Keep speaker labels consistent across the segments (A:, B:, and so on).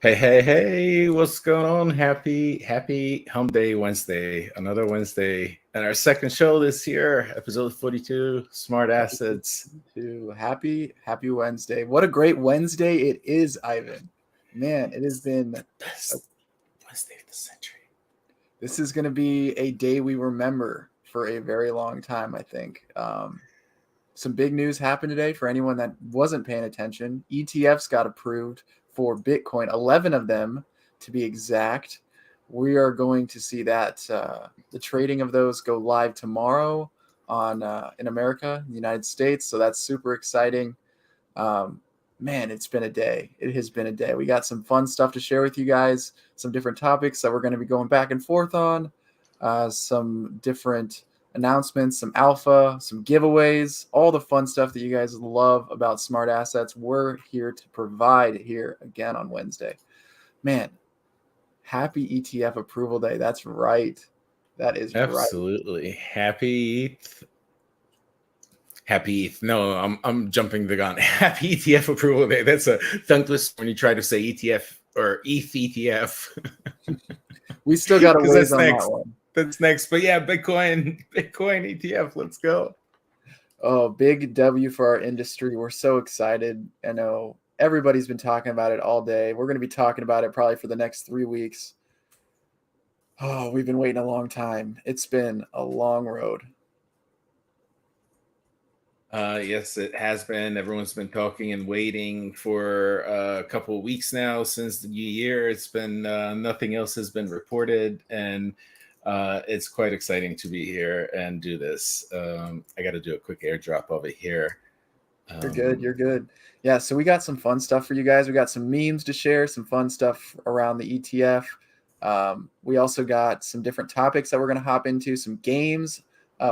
A: Hey, what's going on? Happy Hump Day Wednesday. Another Wednesday. And our second show this year, episode 42, Smart Assets.
B: Happy Wednesday. What a great Wednesday it is, Ivan. Man, it has been
A: the best Wednesday of the century.
B: This is going to be a day we remember for a very long time, I think. Some big news happened today for anyone that wasn't paying attention. ETFs got approved for Bitcoin, 11 of them to be exact. We are going to see that the trading of those go live tomorrow on in America, the United States. So that's super exciting. Man, it's been a day. It has been a day. We got some fun stuff to share with you guys, some different topics that we're going to be going back and forth on, some different announcements, some alpha, some giveaways, all the fun stuff that you guys love about smart assets. We're here to provide here again on Wednesday. Man, happy ETF approval day. That's right. That is
A: absolutely right. Happy ETH. No, I'm jumping the gun. Happy ETF approval day. That's a tongue twister when you try to say ETF or ETH ETF.
B: We still got to wait on
A: next.
B: That one.
A: That's next. But yeah, Bitcoin ETF. Let's go.
B: Oh, big W for our industry. We're so excited. I know everybody's been talking about it all day. We're going to be talking about it probably for the next 3 weeks. Oh, we've been waiting a long time. It's been a long road.
A: Yes, it has been. Everyone's been talking and waiting for a couple of weeks now since the new year. It's been nothing else has been reported, and it's quite exciting to be here and do this. I got to do a quick airdrop over here.
B: You're good. Yeah, so we got some fun stuff for you guys. We got some memes to share, some fun stuff around the ETF. We also got some different topics that we're going to hop into, some games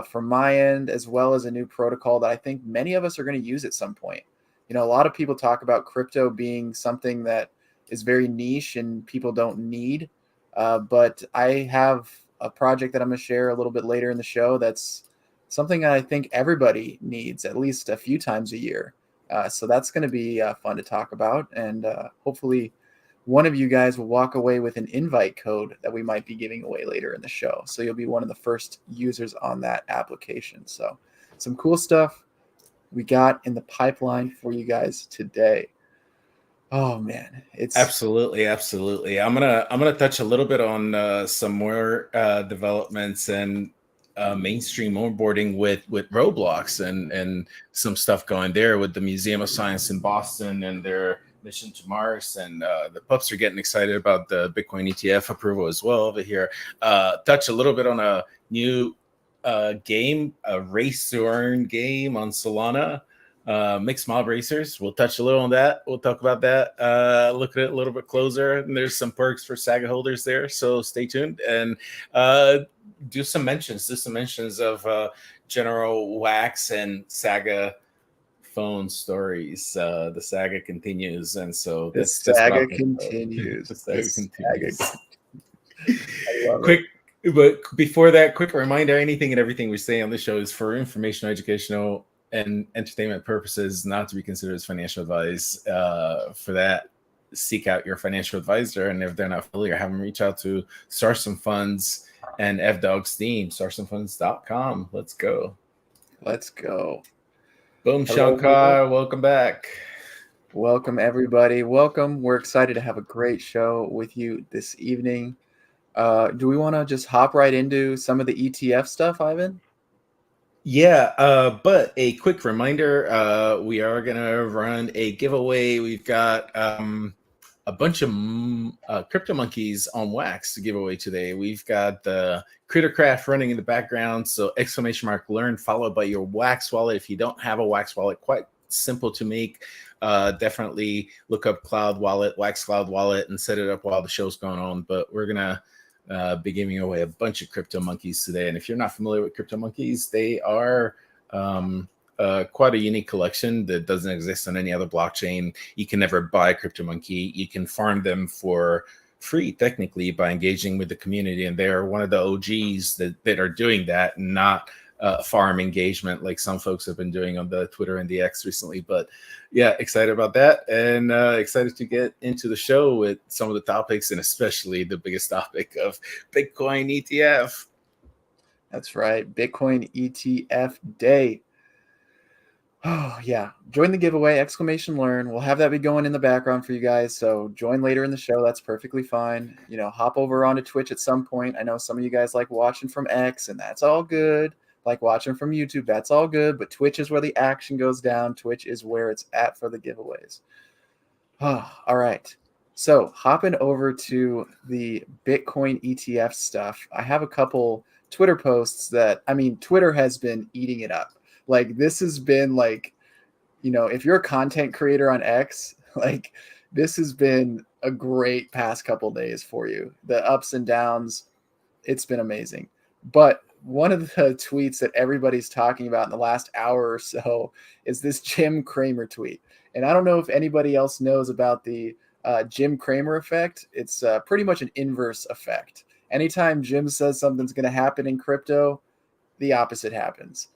B: from my end, as well as a new protocol that I think many of us are going to use at some point. You know, a lot of people talk about crypto being something that is very niche and people don't need. But I have a project that I'm going to share a little bit later in the show that's something that I think everybody needs at least a few times a year. So that's going to be fun to talk about. And hopefully one of you guys will walk away with an invite code that we might be giving away later in the show. So you'll be one of the first users on that application. So some cool stuff we got in the pipeline for you guys today. Oh man, it's
A: absolutely. I'm gonna touch a little bit on some more developments and mainstream onboarding with Roblox and some stuff going there with the Museum of Science in Boston and their mission to Mars, and the pups are getting excited about the Bitcoin ETF approval as well over here. Touch a little bit on a new game, a race to earn game on Solana. mixed mob racers. We'll touch a little on that. We'll talk about that. Look at it a little bit closer. And there's some perks for Saga holders there, so stay tuned and do some mentions. Do some mentions of general wax and Saga phone stories. The saga continues, and so
B: The
A: that's what
B: saga
A: I'm thinking about.
B: continues.
A: The
B: The
A: saga
B: saga.
A: continues.
B: I love
A: Quick,
B: it.
A: but before that, quick reminder: anything and everything we say on the show is for informational, educational, and entertainment purposes, not to be considered as financial advice. For that, seek out your financial advisor, and if they're not familiar, have them reach out to Sarson Funds and FDog's team, sarsonfunds.com. Let's go.
B: Let's go.
A: Boom,
B: Hello,
A: Shankar. Welcome back.
B: welcome everybody. Welcome. We're excited to have a great show with you this evening. Do we want to just hop right into some of the ETF stuff, Ivan?
A: Yeah, but a quick reminder, we are going to run a giveaway. We've got a bunch of crypto monkeys on wax to give away today. We've got the Crittercraft running in the background, so exclamation mark learn followed by your wax wallet. If you don't have a wax wallet, quite simple to make. Definitely look up Cloud Wallet, Wax Cloud Wallet, and set it up while the show's going on. But we're going to be giving away a bunch of crypto monkeys today. And if you're not familiar with crypto monkeys, they are quite a unique collection that doesn't exist on any other blockchain. You can never buy a crypto monkey. You can farm them for free, technically, by engaging with the community. And they're one of the OGs that are doing that, not farm engagement like some folks have been doing on the Twitter and the X recently. But yeah, excited about that, and excited to get into the show with some of the topics, and especially the biggest topic of Bitcoin ETF.
B: That's right. Bitcoin ETF day. Oh, yeah. Join the giveaway, exclamation learn. We'll have that be going in the background for you guys. So join later in the show. That's perfectly fine. Hop over onto Twitch at some point. I know some of you guys like watching from X, and that's all good. Like watching from YouTube, that's all good. But Twitch is where the action goes down. Twitch is where it's at for the giveaways. All right. So hopping over to the Bitcoin ETF stuff, I have a couple Twitter posts Twitter has been eating it up. Like this has been like, if you're a content creator on X, like this has been a great past couple days for you. The ups and downs, it's been amazing. But one of the tweets that everybody's talking about in the last hour or so is this Jim Cramer tweet. And I don't know if anybody else knows about the Jim Cramer effect. It's pretty much an inverse effect. Anytime Jim says something's going to happen in crypto, the opposite happens.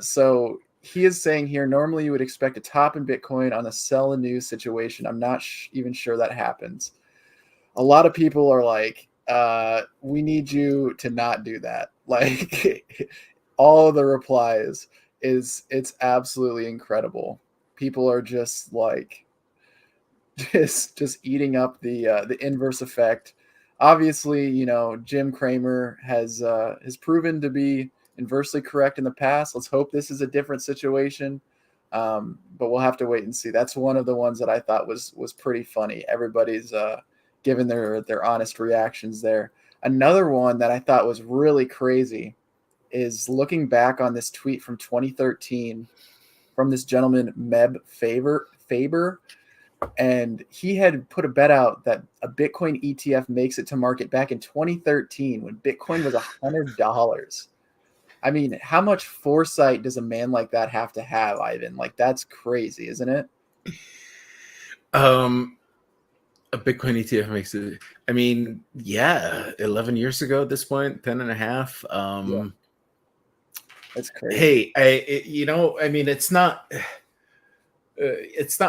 B: So he is saying here, normally you would expect a top in Bitcoin on a sell and news situation. I'm not even sure that happens. A lot of people are like, we need you to not do that. Like all of the replies it's absolutely incredible. People are just like just eating up the inverse effect. Obviously, Jim Cramer has proven to be inversely correct in the past. Let's hope this is a different situation. But we'll have to wait and see. That's one of the ones that I thought was pretty funny. Everybody's given their honest reactions there. Another one that I thought was really crazy is looking back on this tweet from 2013 from this gentleman, Meb Faber, and he had put a bet out that a Bitcoin ETF makes it to market back in 2013 when Bitcoin was $100. I mean, how much foresight does a man like that have to have, Ivan? Like, that's crazy, isn't it?
A: A Bitcoin ETF makes it, I mean, yeah, 11 years ago at this point, 10 and a half.
B: Yeah. That's crazy.
A: Hey, it's not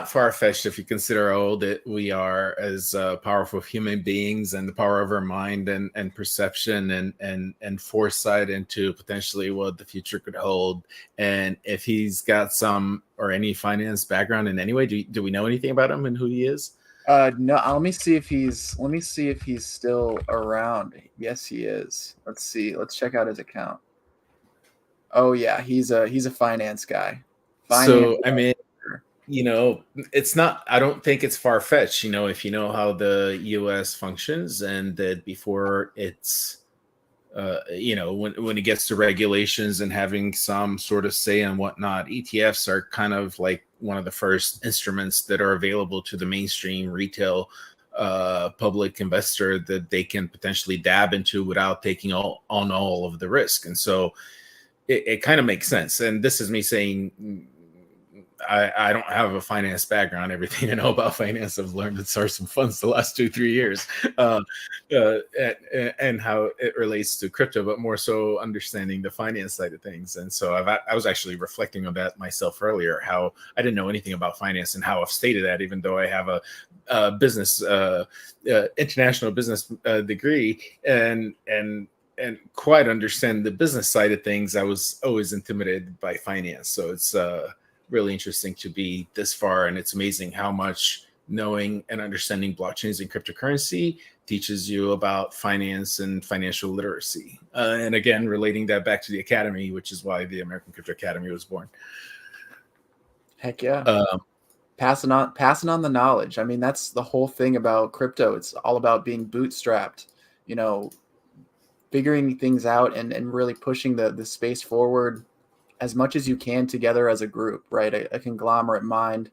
A: far-fetched if you consider how old we are as powerful human beings, and the power of our mind and perception and foresight into potentially what the future could hold. And if he's got some or any finance background in any way, do we know anything about him and who he is?
B: No, let me see if he's still around. Yes, he is. Let's see. Let's check out his account. Oh yeah, he's a finance guy.
A: So I mean, it's not, I don't think it's far-fetched, if you know how the US functions, and that before its when it gets to regulations and having some sort of say and whatnot, ETFs are kind of like one of the first instruments that are available to the mainstream retail public investor that they can potentially dab into without taking on all of the risk. And so it kind of makes sense. And this is me saying, I don't have a finance background. Everything I know about finance, I've learned at Sarson Funds the last 2-3 years, and how it relates to crypto, but more so understanding the finance side of things. And so I was actually reflecting on that myself earlier, how I didn't know anything about finance and how I've stated that, even though I have a business, international business degree, and quite understand the business side of things. I was always intimidated by finance. So it's really interesting to be this far, and it's amazing how much knowing and understanding blockchains and cryptocurrency teaches you about finance and financial literacy. And again, relating that back to the academy, which is why the American Crypto Academy was born.
B: Heck yeah. Passing on the knowledge. I mean, that's the whole thing about crypto. It's all about being bootstrapped, figuring things out and really pushing the space forward as much as you can together as a group, right? A conglomerate mind,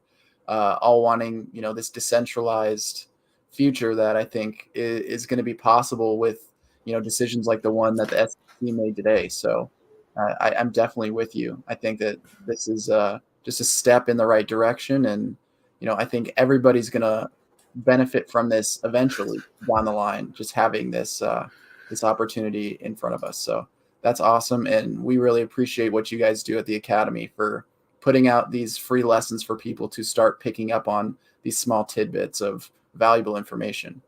B: all wanting, this decentralized future that I think is going to be possible with, decisions like the one that the SEC made today. So I'm definitely with you. I think that this is just a step in the right direction. And, I think everybody's going to benefit from this eventually down the line, just having this opportunity in front of us. So that's awesome. And we really appreciate what you guys do at the Academy for putting out these free lessons for people to start picking up on these small tidbits of valuable information.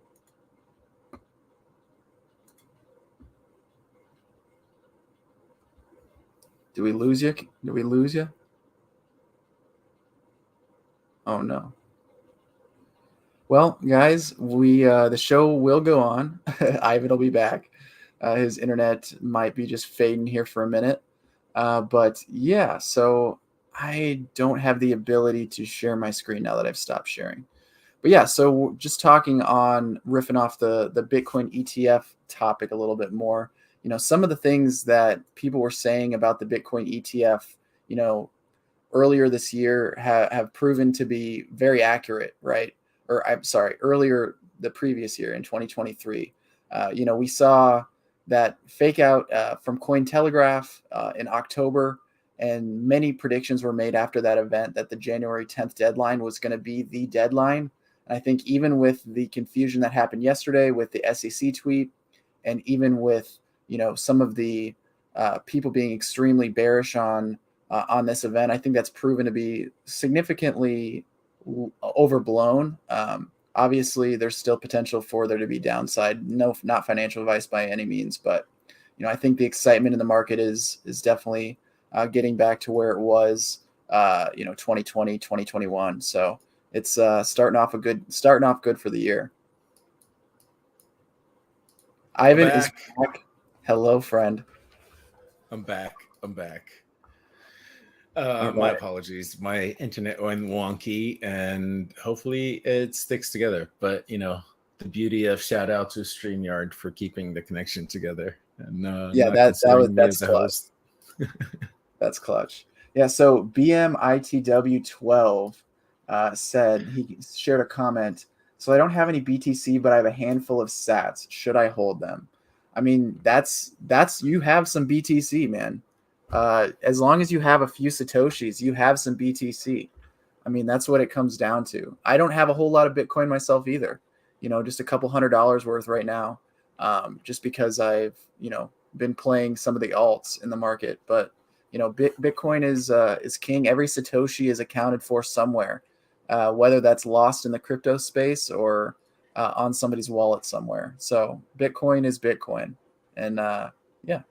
B: Did we lose you? Did we lose you? Oh no. Well, guys, the show will go on. Ivan will be back. His internet might be just fading here for a minute. But yeah, so I don't have the ability to share my screen now that I've stopped sharing. But yeah, so just riffing off the Bitcoin ETF topic a little bit more. Some of the things that people were saying about the Bitcoin ETF, earlier this year have proven to be very accurate, right? Or I'm sorry, earlier the previous year in 2023. We saw that fake out from Cointelegraph in October, and many predictions were made after that event that the January 10th deadline was going to be the deadline. And I think even with the confusion that happened yesterday with the SEC tweet, and even with some of the people being extremely bearish on this event, I think that's proven to be significantly overblown. Obviously, there's still potential for there to be downside. No, not financial advice by any means, but I think the excitement in the market is definitely getting back to where it was, 2020, 2021. So it's starting off good for the year. Ivan is back. Hello, friend.
A: I'm back.
B: Right.
A: My apologies. My internet went wonky, and hopefully it sticks together. But the beauty of shout out to StreamYard for keeping the connection together. And that's
B: clutch. That's clutch. Yeah. So BMITW12 said, he shared a comment. So I don't have any BTC, but I have a handful of sats. Should I hold them? I mean, that's you have some BTC, man. As long as you have a few Satoshis, you have some BTC. I mean, that's what it comes down to. I don't have a whole lot of Bitcoin myself either. Just a couple $100 worth right now, just because I've, been playing some of the alts in the market. But, Bitcoin is king. Every Satoshi is accounted for somewhere, whether that's lost in the crypto space or on somebody's wallet somewhere. So Bitcoin is Bitcoin. And yeah.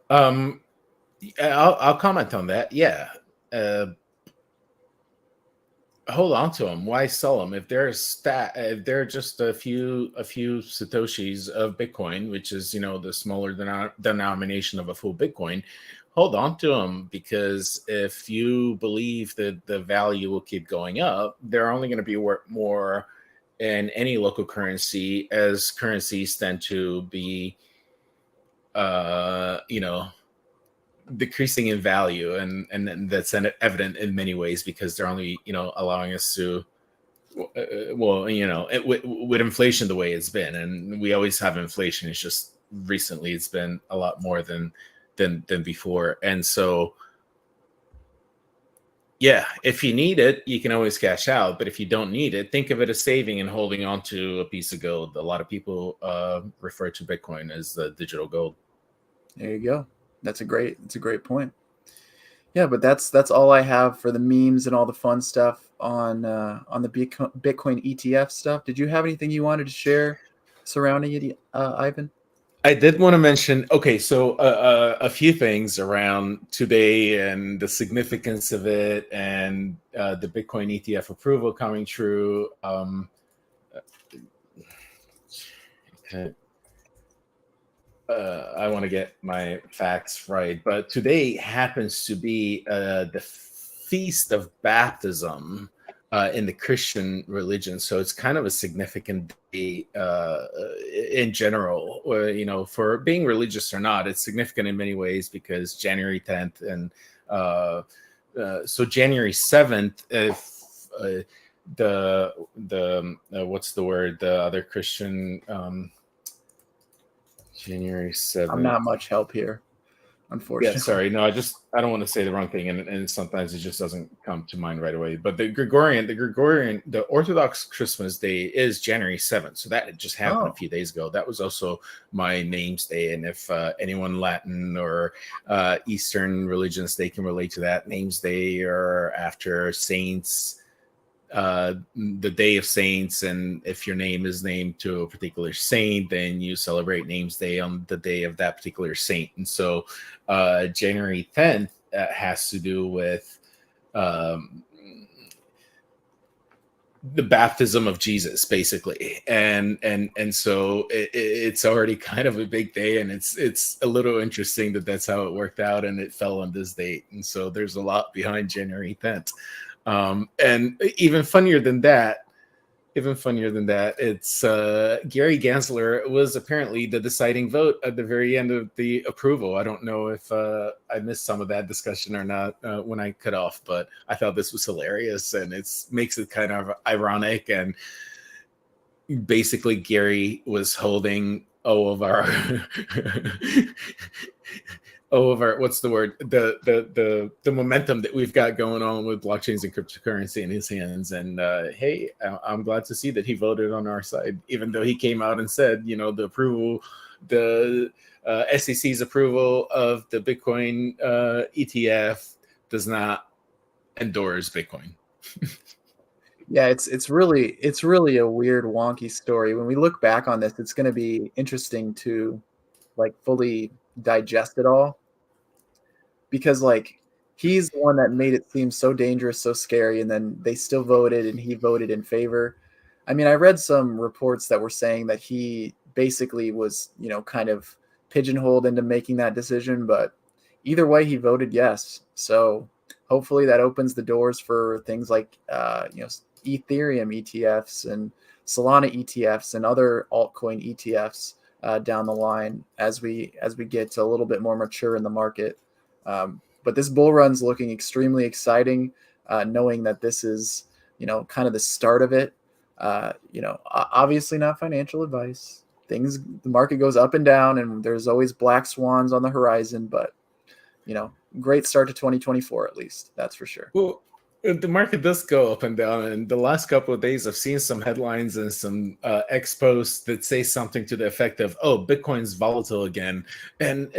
A: I'll comment on that. Yeah. Hold on to them. Why sell them? If they're just a few Satoshis of Bitcoin, which is, the smaller denomination of a full Bitcoin, hold on to them, because if you believe that the value will keep going up, they're only going to be worth more in any local currency, as currencies tend to be, decreasing in value, and that's evident in many ways because they're only allowing us to, with inflation the way it's been, and we always have inflation. It's just recently it's been a lot more than before, and so yeah, if you need it, you can always cash out. But if you don't need it, think of it as saving and holding on to a piece of gold. A lot of people refer to Bitcoin as the digital gold.
B: There you go. That's a great point. Yeah, but that's all I have for the memes and all the fun stuff on the Bitcoin ETF stuff. Did you have anything you wanted to share surrounding it, Ivan?
A: I did want to mention, okay, so a few things around today and the significance of it, and the Bitcoin ETF approval coming true. I want to get my facts right, but today happens to be the feast of baptism in the Christian religion, so it's kind of a significant day in general. For being religious or not, it's significant in many ways because January 10th and so January 7th, if the what's the word? The other Christian. January 7th.
B: I'm not much help here, unfortunately.
A: Yeah, sorry. No, I don't want to say the wrong thing, and sometimes it just doesn't come to mind right away. But the Orthodox Christmas Day is January 7th. So that just happened a few days ago. That was also my name's day. And if anyone Latin or Eastern religions, they can relate to that, name's day, or after saints, the Day of Saints, and if your name is named to a particular saint, then you celebrate Names Day on the day of that particular saint. And so January 10th has to do with the baptism of Jesus, basically, and so it's already kind of a big day, and it's a little interesting that that's how it worked out, and it fell on this date, and so there's a lot behind January 10th. And even funnier than that, it's Gary Gensler was apparently the deciding vote at the very end of the approval. I don't know if I missed some of that discussion or not when I cut off, but I thought this was hilarious, and it makes it kind of ironic. And basically, Gary was holding all of our what's the word, the momentum that we've got going on with blockchains and cryptocurrency in his hands. And hey, I'm glad to see that he voted on our side, even though he came out and said, the approval, the SEC's approval of the Bitcoin ETF does not endorse Bitcoin.
B: Yeah, it's really a weird, wonky story. When we look back on this, it's going to be interesting to fully digest it all, because he's the one that made it seem so dangerous, so scary, and then they still voted, and he voted in favor. I mean, I read some reports that were saying that he basically was, kind of pigeonholed into making that decision, but either way, he voted yes. So hopefully that opens the doors for things like Ethereum ETFs and Solana ETFs and other altcoin ETFs down the line as we get a little bit more mature in the market. But this bull run's looking extremely exciting, knowing that this is kind of the start of it. Obviously not financial advice. The market goes up and down, and there's always black swans on the horizon, but great start to 2024, at least, that's for sure.
A: Well, the market does go up and down, and the last couple of days I've seen some headlines and some X posts that say something to the effect of, "Oh, Bitcoin's volatile again," and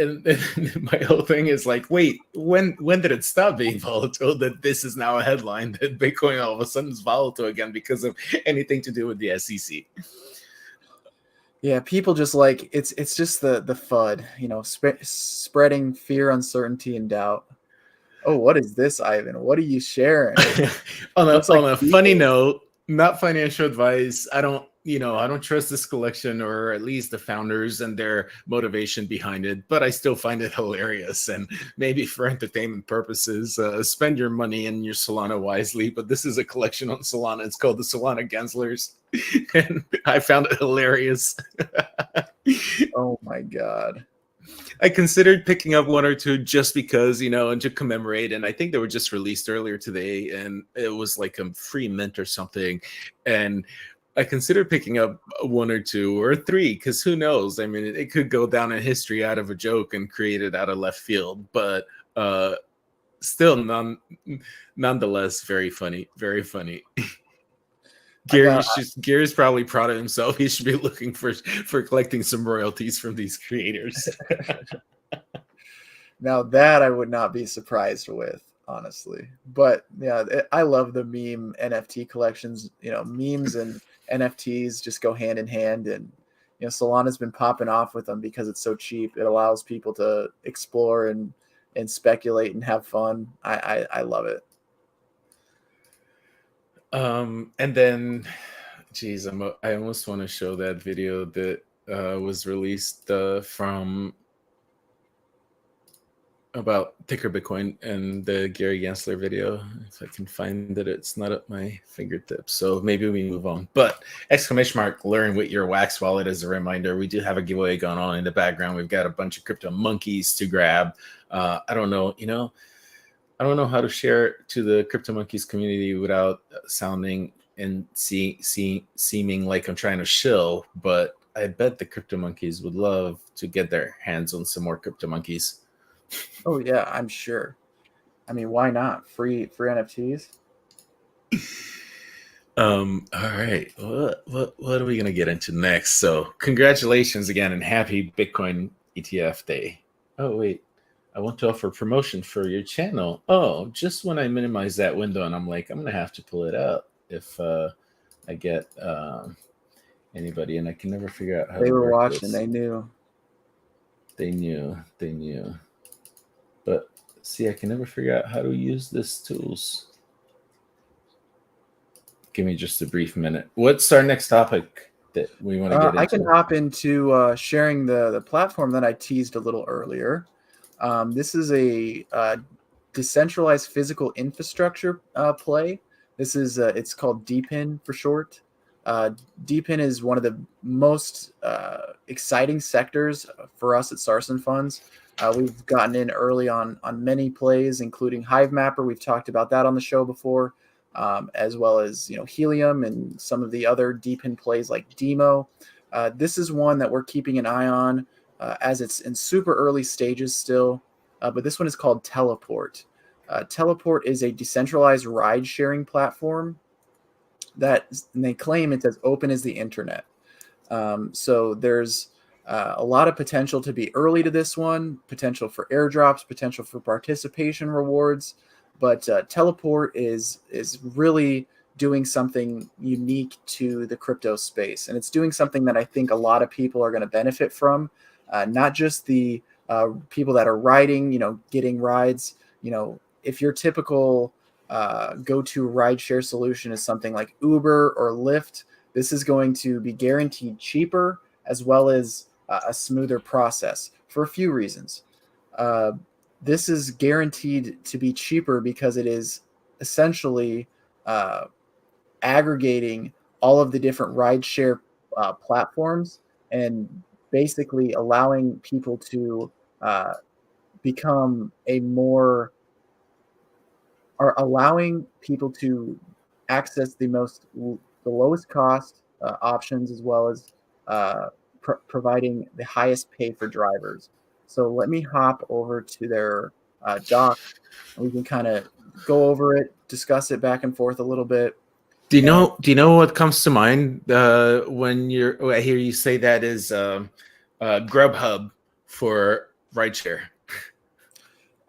A: my whole thing is like, wait, when did it stop being volatile that this is now a headline that Bitcoin all of a sudden is volatile again because of anything to do with the SEC?
B: Yeah, people just it's just the FUD, spreading fear, uncertainty, and doubt. Oh, what is this, Ivan? What are you sharing?
A: on a funny note, not financial advice. I don't, I don't trust this collection, or at least the founders and their motivation behind it, but I still find it hilarious. And maybe for entertainment purposes, spend your money and your Solana wisely. But this is a collection on Solana. It's called the Solana Genslers. And I found it hilarious.
B: Oh my God.
A: I considered picking up one or two just because, and to commemorate. And I think they were just released earlier today, and it was like a free mint or something. And I considered picking up one or two or three, because who knows? I mean, it could go down in history out of a joke and created out of left field, but still nonetheless, very funny, very funny. Gary's probably proud of himself. He should be looking for collecting some royalties from these creators.
B: Now that I would not be surprised with, honestly. But yeah, I love the meme NFT collections. Memes and NFTs just go hand in hand, and Solana's been popping off with them because it's so cheap. It allows people to explore and speculate and have fun. I love it.
A: And then, geez, I almost want to show that video that was released from about Ticker Bitcoin, and the Gary Gensler video. If I can find it, it's not at my fingertips, so maybe we move on. But !learn with your Wax wallet as a reminder. We do have a giveaway going on in the background. We've got a bunch of crypto monkeys to grab. I don't know, I don't know how to share it to the Crypto Monkeys community without sounding and seeming like I'm trying to shill, but I bet the Crypto Monkeys would love to get their hands on some more Crypto Monkeys.
B: Oh yeah, I'm sure. I mean, why not? Free NFTs.
A: All right. What are we gonna get into next? So congratulations again and happy Bitcoin ETF day. Oh wait. I want to offer promotion for your channel. Oh, just when I minimize that window, and I'm like, I'm gonna have to pull it up if I get anybody, and I can never figure out how
B: They
A: to
B: were
A: work
B: watching.
A: this.
B: They knew.
A: They knew. But see, I can never figure out how to use this tools. Give me just a brief minute. What's our next topic that we want to get into?
B: I can hop into sharing the platform that I teased a little earlier. This is a decentralized physical infrastructure play. This is it's called DPIN for short. DPIN is one of the most exciting sectors for us at Sarson Funds. We've gotten in early on many plays, including Hive Mapper. We've talked about that on the show before, as well as Helium and some of the other DPIN plays like Demo. This is one that we're keeping an eye on as it's in super early stages still. But this one is called Teleport. Teleport is a decentralized ride-sharing platform and they claim it's as open as the internet. So there's a lot of potential to be early to this one, potential for airdrops, potential for participation rewards. But Teleport is really doing something unique to the crypto space. And it's doing something that I think a lot of people are going to benefit from, not just the people that are riding, getting rides. If your typical go-to rideshare solution is something like Uber or Lyft, this is going to be guaranteed cheaper as well as a smoother process for a few reasons. This is guaranteed to be cheaper because it is essentially aggregating all of the different rideshare platforms and basically allowing people to become allowing people to access the lowest cost options, as well as providing the highest pay for drivers. So let me hop over to their doc, and we can kind of go over it, discuss it back and forth a little bit.
A: Do you know what comes to mind when I hear you say that is Grubhub for rideshare?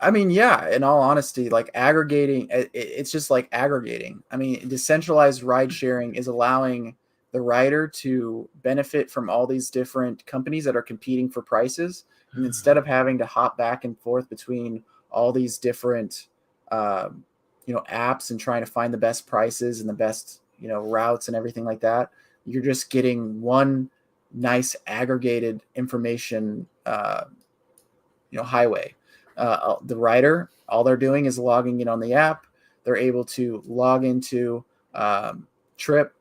B: I mean, yeah, in all honesty, like aggregating, it's just like aggregating. I mean, decentralized ride sharing is allowing the rider to benefit from all these different companies that are competing for prices. And instead of having to hop back and forth between all these different, apps and trying to find the best prices and the best, routes and everything like that, you're just getting one nice aggregated information, highway. The rider, all they're doing is logging in on the app. They're able to log into Trip,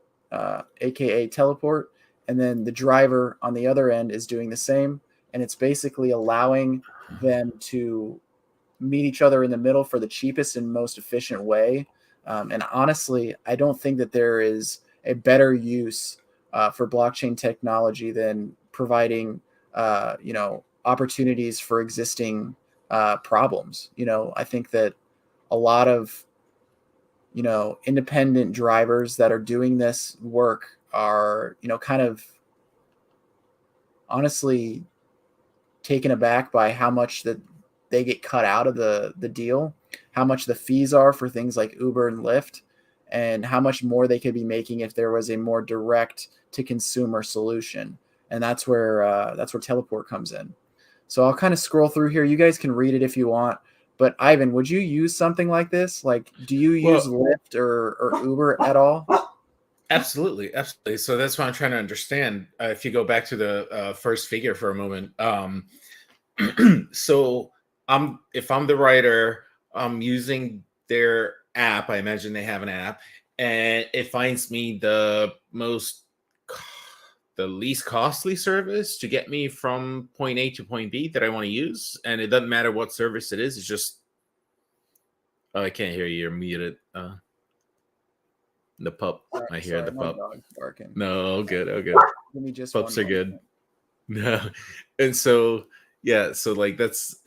B: aka Teleport, and then the driver on the other end is doing the same. And it's basically allowing them to meet each other in the middle for the cheapest and most efficient way. And honestly, I don't think that there is a better use for blockchain technology than providing, opportunities for existing problems. I think that a lot of, independent drivers that are doing this work are, kind of honestly taken aback by how much that they get cut out of the deal, how much the fees are for things like Uber and Lyft, and how much more they could be making if there was a more direct to consumer solution. And that's where Teleport comes in. So I'll kind of scroll through here. You guys can read it if you want. But Ivan, would you use something like this? Like, do you use Lyft or Uber at all?
A: Absolutely. So that's what I'm trying to understand. If you go back to the first figure for a moment, so if I'm the writer, I'm using their app. I imagine they have an app, and it finds me the least costly service to get me from point A to point B that I want to use. And it doesn't matter what service it is. It's just, oh, I can't hear you. You're muted. The pup. I hear the pup.
B: Barking.
A: No, good.
B: Let me just
A: pups are good. No. And so, yeah, so like that's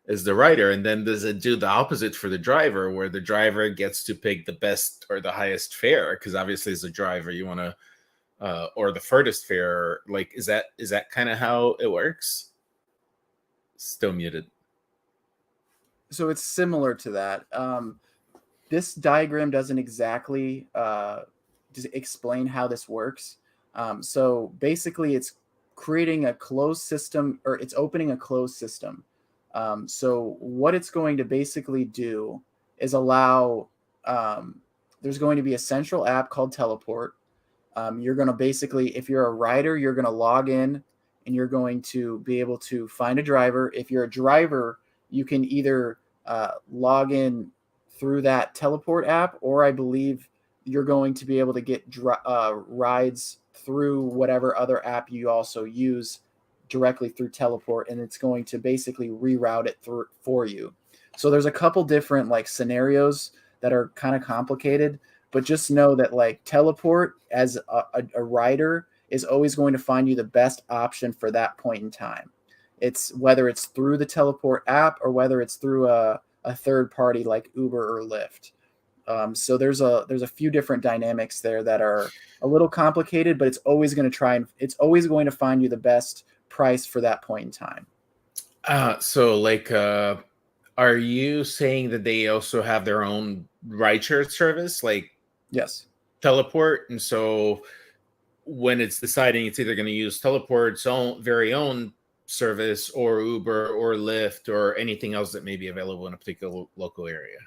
A: the writer. And then does it do the opposite for the driver, where the driver gets to pick the best or the highest fare? Because obviously as a driver, you want to or the furthest fare. Like, is that kind of how it works? Still muted.
B: So it's similar to that. This diagram doesn't exactly just explain how this works. So basically, it's creating a closed system, or it's opening a closed system. So what it's going to basically do is allow, there's going to be a central app called Teleport. You're going to basically, if you're a rider, you're going to log in and you're going to be able to find a driver. If you're a driver, you can either log in through that Teleport app, or I believe you're going to be able to get rides through whatever other app you also use directly through Teleport, and it's going to basically reroute it through for you. So there's a couple different like scenarios that are kind of complicated, but just know that like Teleport as a rider is always going to find you the best option for that point in time. It's whether it's through the Teleport app or whether it's through a third party like Uber or Lyft. So there's a few different dynamics there that are a little complicated, but it's always going to find you the best price for that point in time.
A: So like, are you saying that they also have their own rideshare service, like
B: Yes,
A: Teleport? And so when it's deciding it's either going to use Teleport's own very own service or Uber or Lyft or anything else that may be available in a particular local area.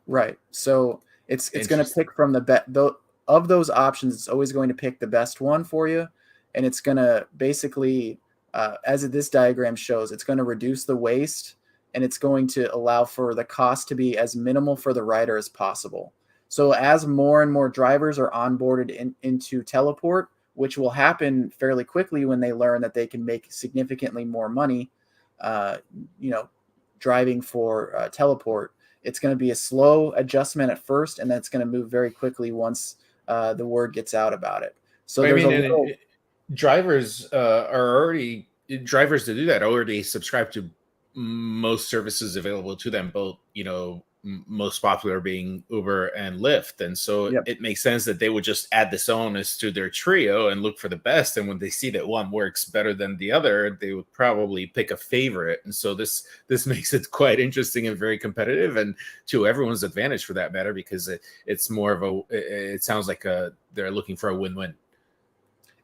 B: Right. So it's going to pick from of those options. It's always going to pick the best one for you, and it's going to basically, as this diagram shows, it's going to reduce the waste, and it's going to allow for the cost to be as minimal for the rider as possible. So as more and more drivers are onboarded into Teleport, which will happen fairly quickly when they learn that they can make significantly more money, driving for Teleport. It's going to be a slow adjustment at first, and then it's going to move very quickly once the word gets out about it. So
A: drivers to do that already subscribe to most services available to them, both, most popular being Uber and Lyft. And so It makes sense that they would just add this on as to their trio and look for the best. And when they see that one works better than the other, they would probably pick a favorite. And so this makes it quite interesting and very competitive, and to everyone's advantage for that matter, because it's more of it sounds like they're looking for a win-win.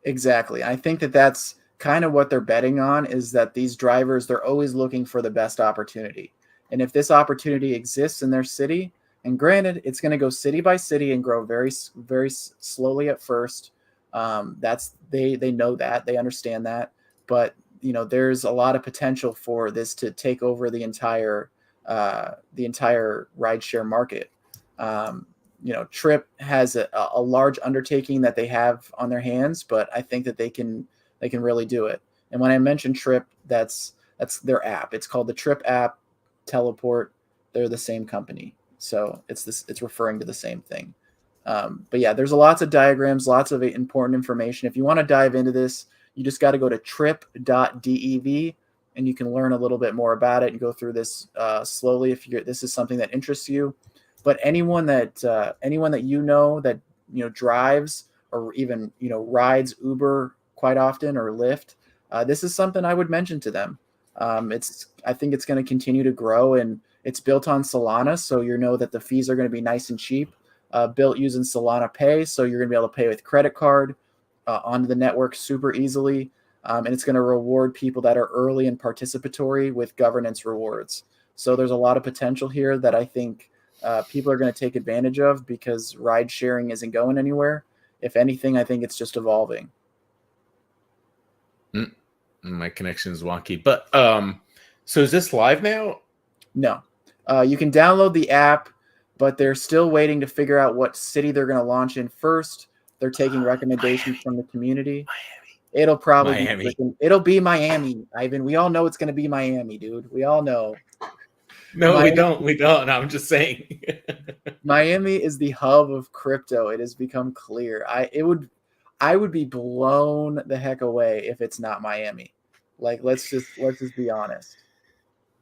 B: Exactly. I think that's kind of what they're betting on, is that these drivers, they're always looking for the best opportunity. And if this opportunity exists in their city, and granted, it's going to go city by city and grow very, very slowly at first, They know that, they understand that, but there's a lot of potential for this to take over the entire rideshare market. Trip has a large undertaking that they have on their hands, but I think that they can really do it. And when I mention Trip, that's their app. It's called the Trip app. Teleport, they're the same company, so it's referring to the same thing. But yeah, there's lots of diagrams, lots of important information. If you want to dive into this, you just got to go to trip.dev, and you can learn a little bit more about it and go through this slowly if this is something that interests you. But anyone that that drives or even rides Uber quite often or Lyft, this is something I would mention to them. I think it's going to continue to grow, and it's built on Solana, so that the fees are going to be nice and cheap. Built using Solana Pay, so you're going to be able to pay with credit card onto the network super easily, and it's going to reward people that are early and participatory with governance rewards. So there's a lot of potential here that I think people are going to take advantage of, because ride sharing isn't going anywhere. If anything, I think it's just evolving.
A: My connection is wonky, but so is this live now?
B: No, you can download the app, but they're still waiting to figure out what city they're going to launch in first. They're taking recommendations from the community. It'll probably it'll be Miami, Ivan. We all know it's going to be Miami, dude. We all know.
A: No, we don't. I'm just saying.
B: Miami is the hub of crypto. It has become clear. I would be blown the heck away if it's not Miami. Like, let's just be honest.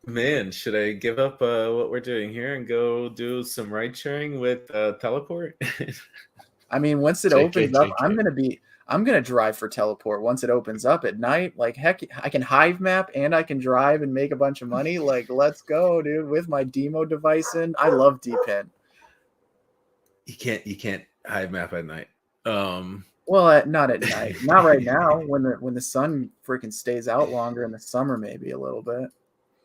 A: Man, should I give up what we're doing here and go do some ride sharing with Teleport?
B: I mean, once it opens up, I'm gonna drive for Teleport once it opens up at night. Like, heck, I can hive map and I can drive and make a bunch of money. Like, let's go, dude, with my demo device in. I love DPIN.
A: You can't hive map at night.
B: Well, not at night. Not right now. When the sun freaking stays out longer in the summer, maybe a little bit.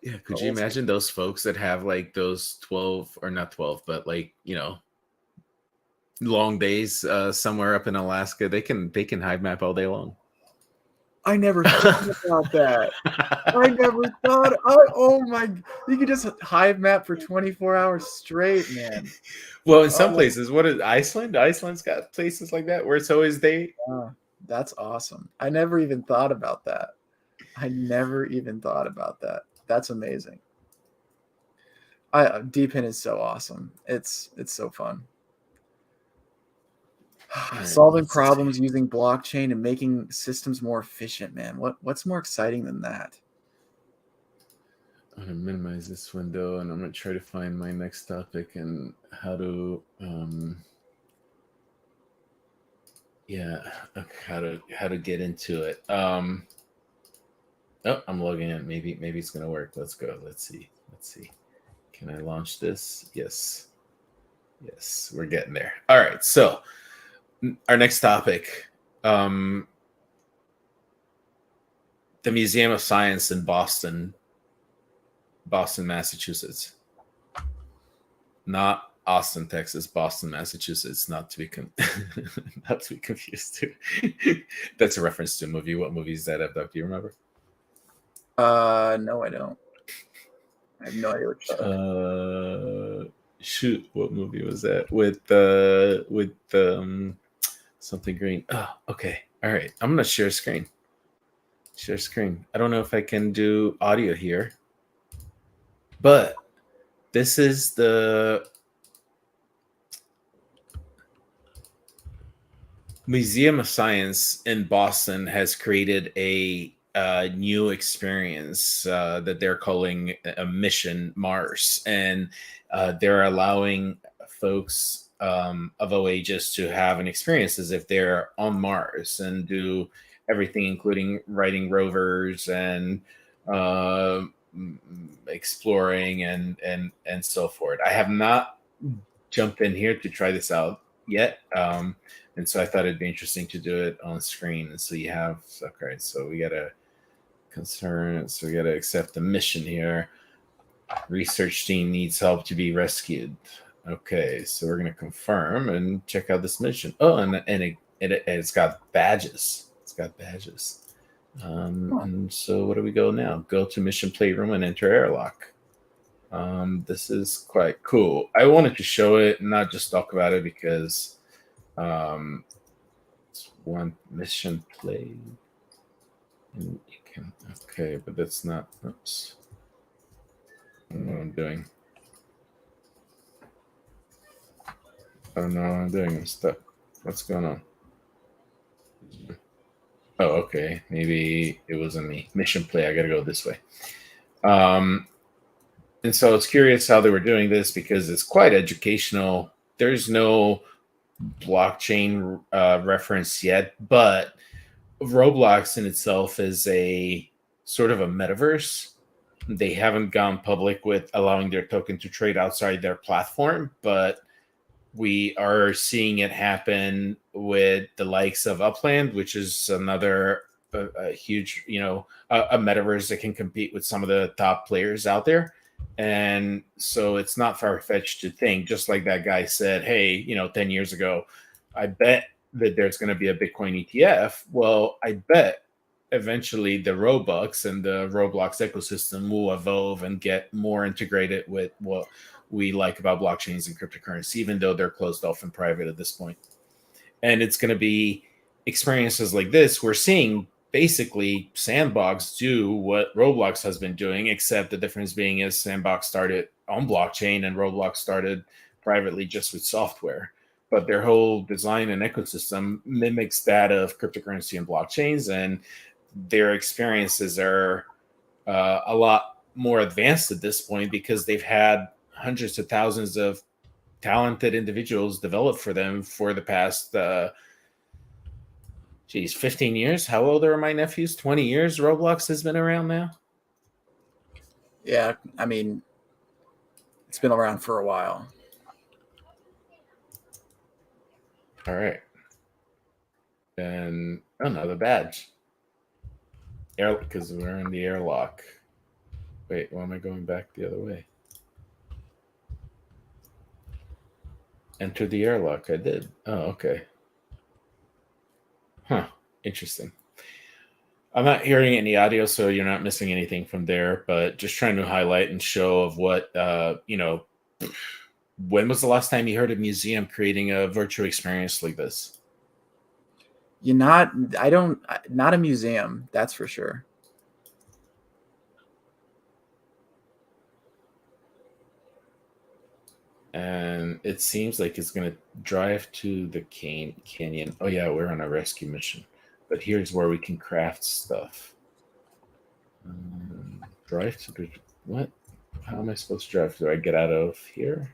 A: Yeah, could you imagine those folks that have like those 12 or not 12, but like, long days somewhere up in Alaska? They can hive map all day long.
B: I never thought about that. I never thought. Oh my! You could just hive map for 24 hours straight, man.
A: Well, in some places, what is Iceland? Iceland's got places like that where it's always day.
B: That's awesome. I never even thought about that. That's amazing. DPIN is so awesome. It's so fun. Solving problems using blockchain and making systems more efficient, man. What's more exciting than that?
A: I'm going to minimize this window, and I'm going to try to find my next topic and how to how to get into it. Oh, I'm logging in. Maybe it's going to work. Let's go. Let's see. Can I launch this? Yes, we're getting there. All right, so our next topic, the Museum of Science in Boston, Massachusetts. Not Austin, Texas, Boston, Massachusetts, not to be confused. That's a reference to a movie. What movie is that, Doug? Do you remember?
B: No, I don't. I have no idea what
A: shoot, what movie was that? With something green. Oh, okay. All right. I'm gonna share screen. I don't know if I can do audio here, but this is the Museum of Science in Boston has created a new experience that they're calling a Mission Mars, and they're allowing folks of all ages to have an experience as if they're on Mars and do everything, including riding rovers and exploring and so forth. I have not jumped in here to try this out yet, and so I thought it'd be interesting to do it on screen. And so you have, okay, so we gotta accept the mission here. Research team needs help to be rescued. Okay, so we're gonna confirm and check out this mission. Oh, and it's got badges. It's got badges. And so where do we go now? Go to Mission Playroom and enter airlock. This is quite cool. I wanted to show it and not just talk about it because it's one mission play. And you can, okay, but that's not, oops. I don't know what I'm doing. I don't know what I'm doing. I'm stuck. What's going on? Oh, okay. Maybe it wasn't me. Mission play. I got to go this way. And so it's curious how they were doing this because it's quite educational. There's no blockchain reference yet, but Roblox in itself is a sort of a metaverse. They haven't gone public with allowing their token to trade outside their platform, but we are seeing it happen with the likes of Upland, which is another a huge, a metaverse that can compete with some of the top players out there. And so it's not far-fetched to think, just like that guy said, hey, 10 years ago, I bet that there's going to be a Bitcoin ETF. Well, I bet eventually the Robux and the Roblox ecosystem will evolve and get more integrated with what we like about blockchains and cryptocurrency, even though they're closed off and private at this point. And it's going to be experiences like this. We're seeing basically Sandbox do what Roblox has been doing, except the difference being is Sandbox started on blockchain and Roblox started privately just with software. But their whole design and ecosystem mimics that of cryptocurrency and blockchains, and their experiences are a lot more advanced at this point because they've had hundreds of thousands of talented individuals develop for them for the past 15 years. How old are my nephews? 20 years Roblox has been around now.
B: Yeah, I mean, it's been around for a while.
A: All right. And another badge. Because we're in the airlock. Wait, why am I going back the other way? Enter the airlock. I did. Oh, okay. Huh. Interesting. I'm not hearing any audio, so you're not missing anything from there, but just trying to highlight and show of what, when was the last time you heard a museum creating a virtual experience like this?
B: Not a museum, that's for sure.
A: And it seems like it's going to drive to the canyon. Oh yeah, we're on a rescue mission. But here's where we can craft stuff. Drive to the... What? How am I supposed to drive? Do I get out of here?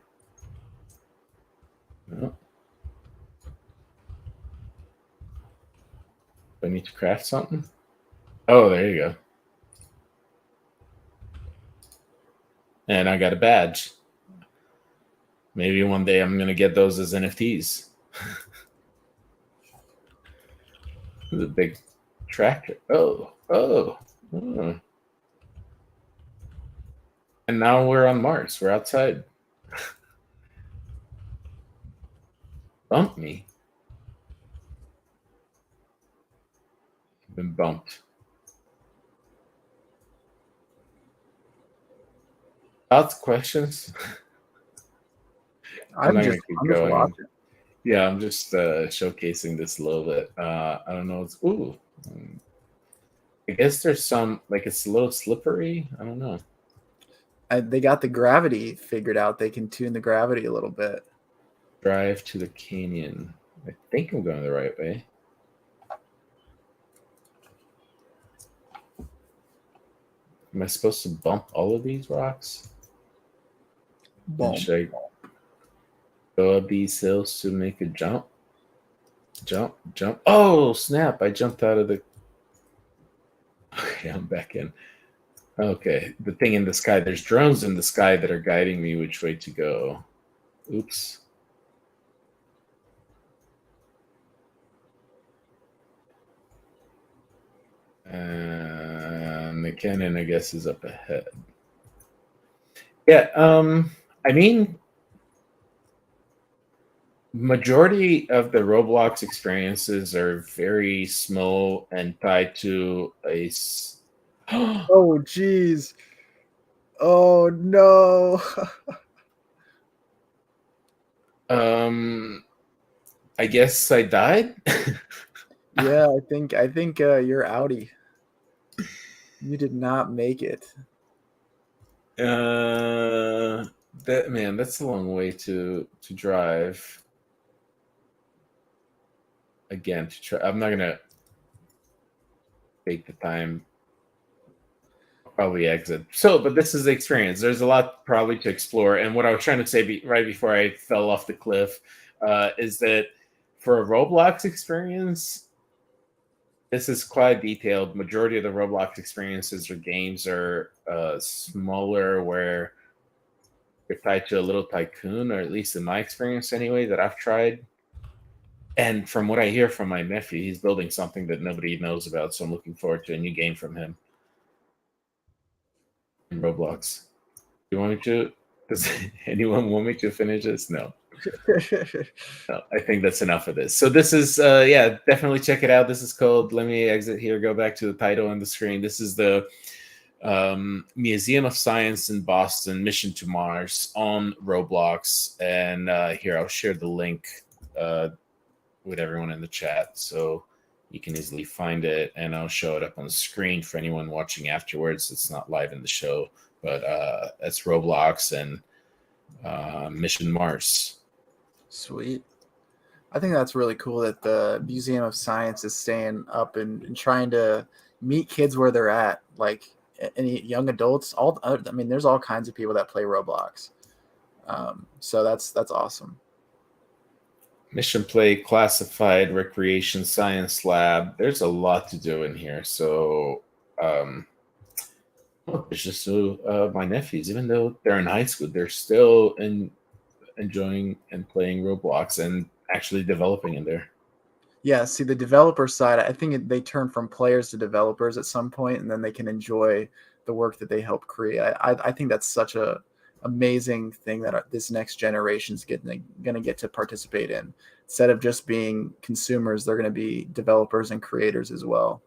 A: No. Do I need to craft something? Oh, there you go. And I got a badge. Maybe one day I'm going to get those as NFTs. The big tractor. Oh. And now we're on Mars. We're outside. Bump me. Been bumped. Lots of questions. I'm not going to keep going. Yeah, I'm just showcasing this a little bit. I don't know. I guess there's some, like, it's a little slippery. I don't know.
B: They got the gravity figured out. They can tune the gravity a little bit.
A: Drive to the canyon. I think I'm going the right way. Am I supposed to bump all of these rocks? Should I go up these hills to make a jump? Jump. Oh, snap. I jumped out of the... Okay, I'm back in. Okay, the thing in the sky. There's drones in the sky that are guiding me which way to go. Oops. And the cannon, I guess, is up ahead. Yeah, I mean, Majority of the Roblox experiences are very small and tied to a.
B: Oh, geez. Oh, no.
A: I guess I died.
B: Yeah, I think you're outie. You did not make it.
A: That's a long way to drive. Again, to try. I'm not gonna take the time. Probably exit. So, but this is the experience. There's a lot probably to explore. And what I was trying to say right before I fell off the cliff is that for a Roblox experience, this is quite detailed. Majority of the Roblox experiences or games are smaller, where you're tied to a little tycoon, or at least in my experience anyway, that I've tried. And from what I hear from my nephew, he's building something that nobody knows about. So I'm looking forward to a new game from him in Roblox. You want me to? Does anyone want me to finish this? No. No, I think that's enough of this. So this is, yeah, definitely check it out. This is called, let me exit here, go back to the title on the screen. This is the Museum of Science in Boston, Mission to Mars on Roblox. And here, I'll share the link with everyone in the chat so you can easily find it. And I'll show it up on the screen for anyone watching afterwards. It's not live in the show, but that's Roblox and Mission Mars.
B: Sweet. I think that's really cool that the Museum of Science is staying up and trying to meet kids where they're at, like any young adults. I mean, there's all kinds of people that play Roblox. So that's awesome.
A: Mission Play, Classified, Recreation, Science Lab. There's a lot to do in here. So, it's just my nephews, even though they're in high school, they're still enjoying and playing Roblox and actually developing in there.
B: Yeah, see the developer side, I think they turn from players to developers at some point, and then they can enjoy the work that they help create. I think that's such a amazing thing that this next generation's going to get to participate in. Instead of just being consumers, they're going to be developers and creators as well.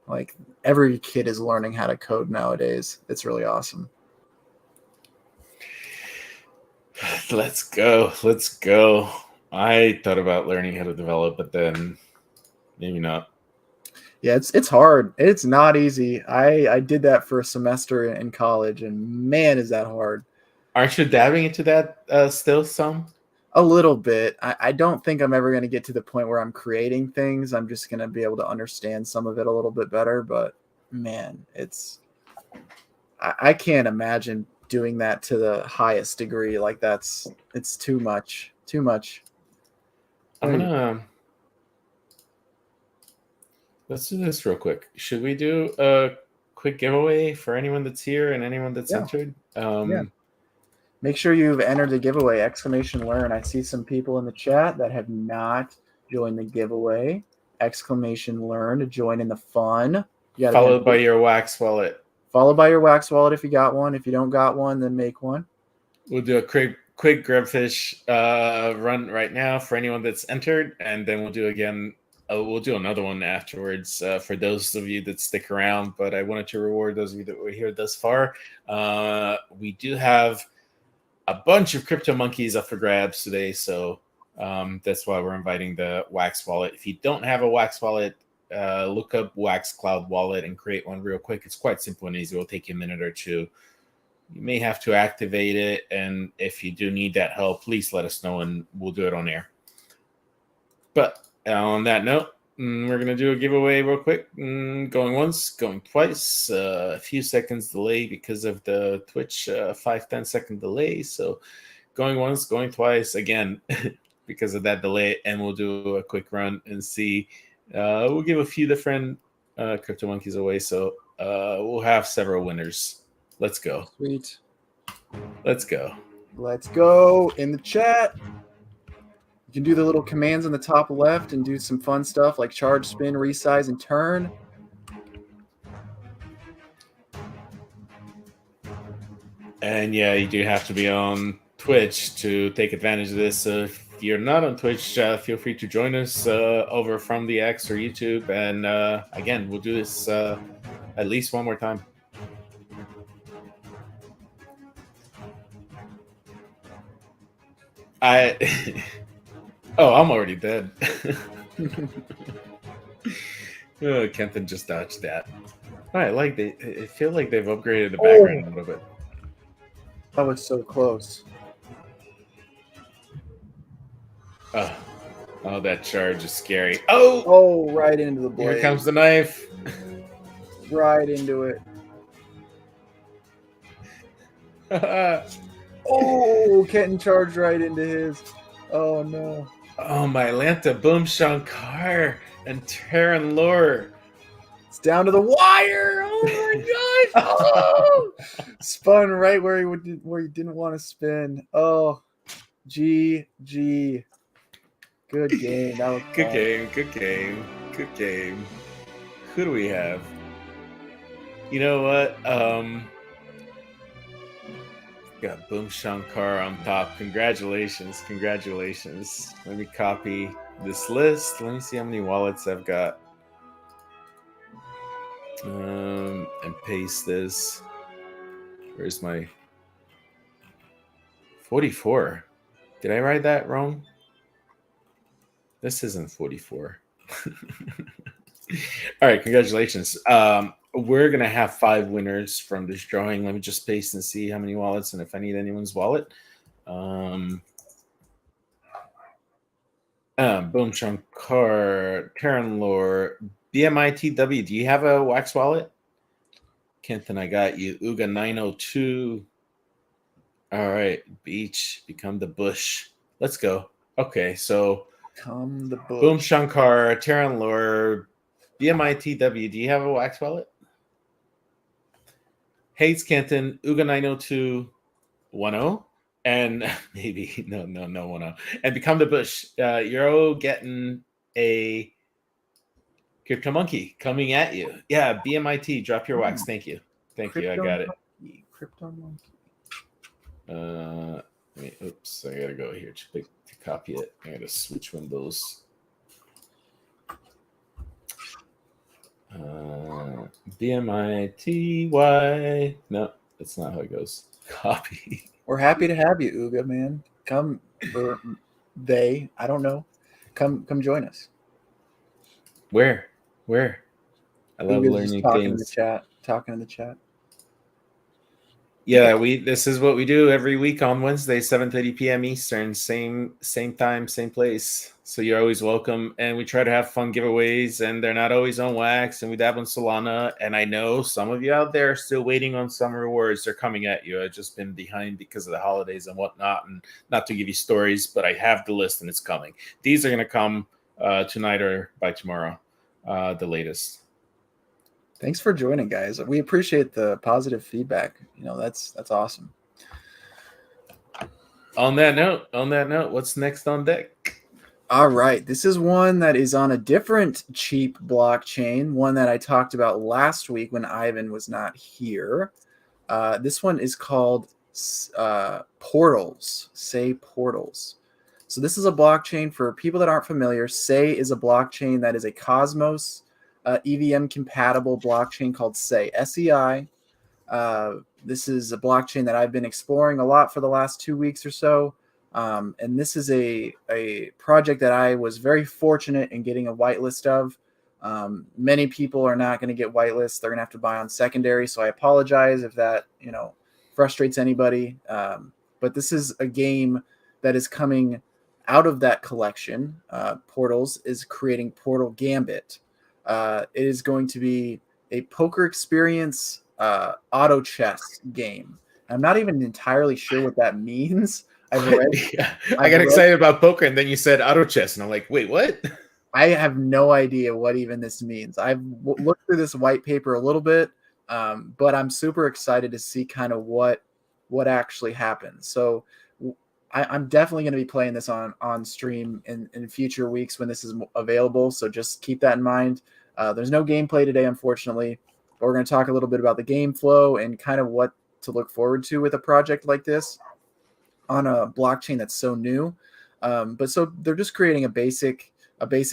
B: Like every kid is learning how to code nowadays. It's really awesome.
A: Let's go. Let's go. I thought about learning how to develop, but then maybe not.
B: Yeah, it's hard. It's not easy. I did that for a semester in college, and man, is that hard.
A: Aren't you dabbing into that still some?
B: A little bit. I don't think I'm ever going to get to the point where I'm creating things. I'm just going to be able to understand some of it a little bit better. But man, I can't imagine doing that to the highest degree. Like it's too much. Too much.
A: Let's do this real quick. Should we do a quick giveaway for anyone that's here and anyone that's entered?
B: Yeah. Make sure you've entered the giveaway, !learn. I see some people in the chat that have not joined the giveaway, !learn to join in the fun.
A: Followed by your Wax wallet.
B: Followed by your Wax wallet if you got one. If you don't got one, then make one.
A: We'll do a quick Grubfish run right now for anyone that's entered, and then we'll do another one afterwards for those of you that stick around. But I wanted to reward those of you that were here thus far. We do have a bunch of crypto monkeys up for grabs today, so that's why we're inviting the Wax wallet. If you don't have a Wax wallet, look up Wax Cloud Wallet and create one real quick. It's quite simple and easy. It'll take you a minute or two. You may have to activate it, and if you do need that help, please let us know, and we'll do it on air. But on that note, we're going to do a giveaway real quick. Going once, going twice. A few seconds delay because of the Twitch 5-10 second delay. So going once, going twice again because of that delay. And we'll do a quick run and see. We'll give a few different crypto monkeys away. So we'll have several winners. Let's go.
B: Sweet.
A: Let's go.
B: Let's go in the chat. You can do the little commands on the top left and do some fun stuff like charge, spin, resize, and turn.
A: And yeah, you do have to be on Twitch to take advantage of this. So if if you're not on Twitch, feel free to join us over from the X or YouTube. And again, we'll do this at least one more time. Oh, I'm already dead. Oh, Kenton just dodged that. All right, I feel like they've upgraded the background a little bit.
B: That was so close.
A: Oh, that charge is scary. Oh!
B: Oh, right into the blade.
A: Here comes the knife.
B: Right into it. Oh, Kenton charged right into his. Oh, no.
A: Oh, my Atlanta Boom Shankar and Terran Lore.
B: It's down to the wire. Oh, my gosh. Oh! Spun right where he didn't want to spin. Oh, GG. Good game. That was
A: Good game. Who do we have? You know what? Got Boom Shankar on top. Congratulations. Let me copy this list. Let me see how many wallets I've got. And paste this. Where's my 44? Did I write that wrong? This isn't 44. All right, congratulations. We're going to have 5 winners from this drawing. Let me just paste and see how many wallets and if I need anyone's wallet. Boom Shankar, Terran Lore, BMITW. Do you have a Wax wallet? Kenton, I got you. Uga 902. All right, Beach, become the bush. Let's go. Okay, so
B: Come the bush.
A: Boom Shankar, Terran Lore, BMITW. Do you have a Wax wallet? Hates Kenton, Uga 902, 10, and maybe no 10, and become the bush. You're all getting a Crypto Monkey coming at you. Yeah, BMIT, drop your wax. Thank you. I got it.
B: Crypto Monkey.
A: Oops, I gotta go here to copy it. I gotta switch windows. BMITY. No, that's not how it goes. Copy.
B: We're happy to have you, Uga, man. Come, or they, I don't know. Come join us.
A: Where? I love
B: Uga's
A: learning
B: just talking
A: things.
B: Talking in the chat.
A: Yeah, this is what we do every week on Wednesday, 7:30 p.m. Eastern, same time, same place. So you're always welcome. And we try to have fun giveaways, and they're not always on Wax, and we dab on Solana. And I know some of you out there are still waiting on some rewards. They're coming at you. I've just been behind because of the holidays and whatnot, and not to give you stories, but I have the list and it's coming. These are going to come tonight or by tomorrow, the latest.
B: Thanks for joining, guys. We appreciate the positive feedback. That's awesome.
A: On that note, what's next on deck?
B: All right. This is one that is on a different cheap blockchain, one that I talked about last week when Ivan was not here. This one is called Portals. Say Portals. So this is a blockchain for people that aren't familiar. Say is a blockchain that is a Cosmos EVM compatible blockchain called SEI. SEI. This is a blockchain that I've been exploring a lot for the last 2 weeks or so. And this is a project that I was very fortunate in getting a whitelist of. Many people are not going to get whitelists. They're going to have to buy on secondary. So I apologize if that, frustrates anybody. But this is a game that is coming out of that collection. Portals is creating Portal Gambit. It is going to be a poker experience auto chess game. I'm not even entirely sure what that means. I
A: got excited about poker, and then you said auto chess, and I'm like, wait, what?
B: I have no idea what even this means. I've looked through this white paper a little bit, but I'm super excited to see kind of what actually happens. So I'm definitely going to be playing this on stream in future weeks when this is available. So just keep that in mind. There's no gameplay today, unfortunately, but we're going to talk a little bit about the game flow and kind of what to look forward to with a project like this on a blockchain that's so new. But so they're just creating a basic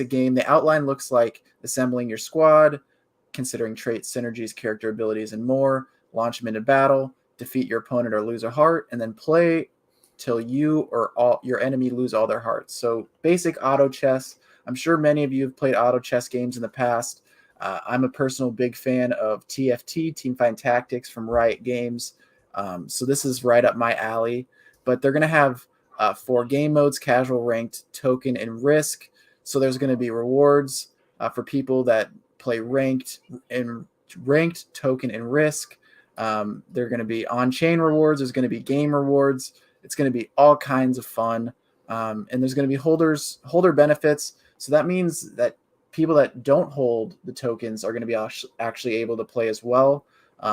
B: game. The outline looks like assembling your squad, considering traits, synergies, character abilities, and more. Launch them into battle, defeat your opponent or lose a heart, and then play till you or all your enemy lose all their hearts. So basic auto chess. I'm sure many of you have played auto chess games in the past. I'm a personal big fan of TFT, Teamfight Tactics from Riot Games. So this is right up my alley. But they're going to have 4 game modes: casual, ranked, token, and risk. So there's going to be rewards for people that play ranked, token, and risk. They're going to be on-chain rewards. There's going to be game rewards. It's going to be all kinds of fun. And there's going to be holder benefits. So that means that people that don't hold the tokens are going to be actually able to play as well.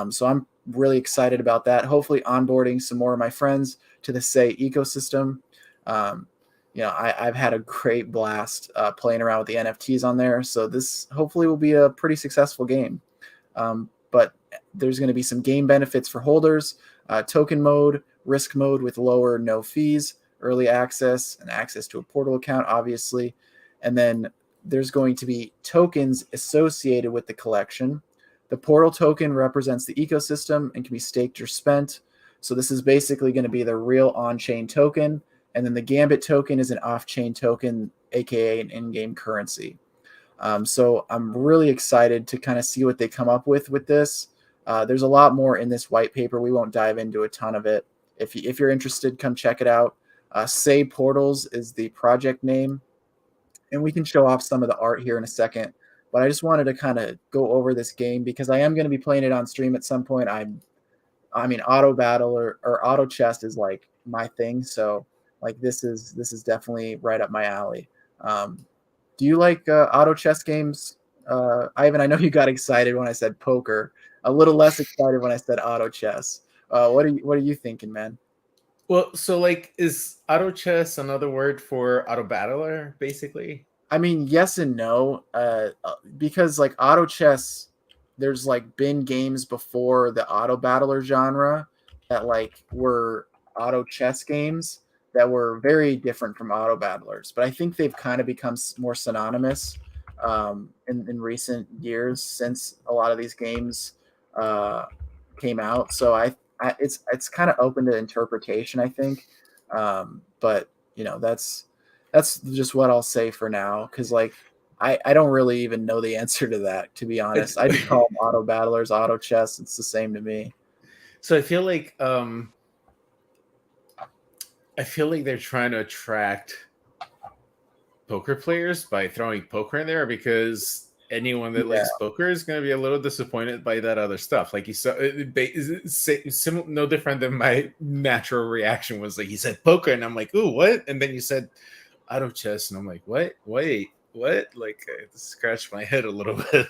B: So I'm really excited about that. Hopefully onboarding some more of my friends to the Say ecosystem. I've had a great blast playing around with the NFTs on there. So this hopefully will be a pretty successful game. But there's going to be some game benefits for holders, token mode, risk mode with lower no fees, early access, and access to a portal account, obviously. And then there's going to be tokens associated with the collection. The portal token represents the ecosystem and can be staked or spent. So this is basically going to be the real on-chain token. And then the Gambit token is an off-chain token, aka an in-game currency. So I'm really excited to kind of see what they come up with this. There's a lot more in this white paper. We won't dive into a ton of it. If you're interested, come check it out. Say Portals is the project name. And we can show off some of the art here in a second. But I just wanted to kind of go over this game because I am going to be playing it on stream at some point. I mean, auto battle or auto chess is like my thing. So like this is definitely right up my alley. Do you like auto chess games, Ivan? I know you got excited when I said poker. A little less excited when I said auto chess. What are you thinking, man?
A: Well, so like, is auto chess another word for auto battler, basically?
B: I mean, yes and no, because like auto chess, there's like been games before the auto battler genre that like were auto chess games that were very different from auto battlers. But I think they've kind of become more synonymous in recent years since a lot of these games came out. So it's kind of open to interpretation, I think. But that's just what I'll say for now, because like I don't really even know the answer to that, to be honest. I just call them auto battlers, auto chess. It's the same to me.
A: So I feel like they're trying to attract poker players by throwing poker in there, because anyone that likes poker is going to be a little disappointed by that other stuff. Like you saw, no different than my natural reaction was like, you said poker, and I'm like, ooh, what? And then you said auto chess, and I'm like, what? Wait, what? Like, I scratched my head a little bit.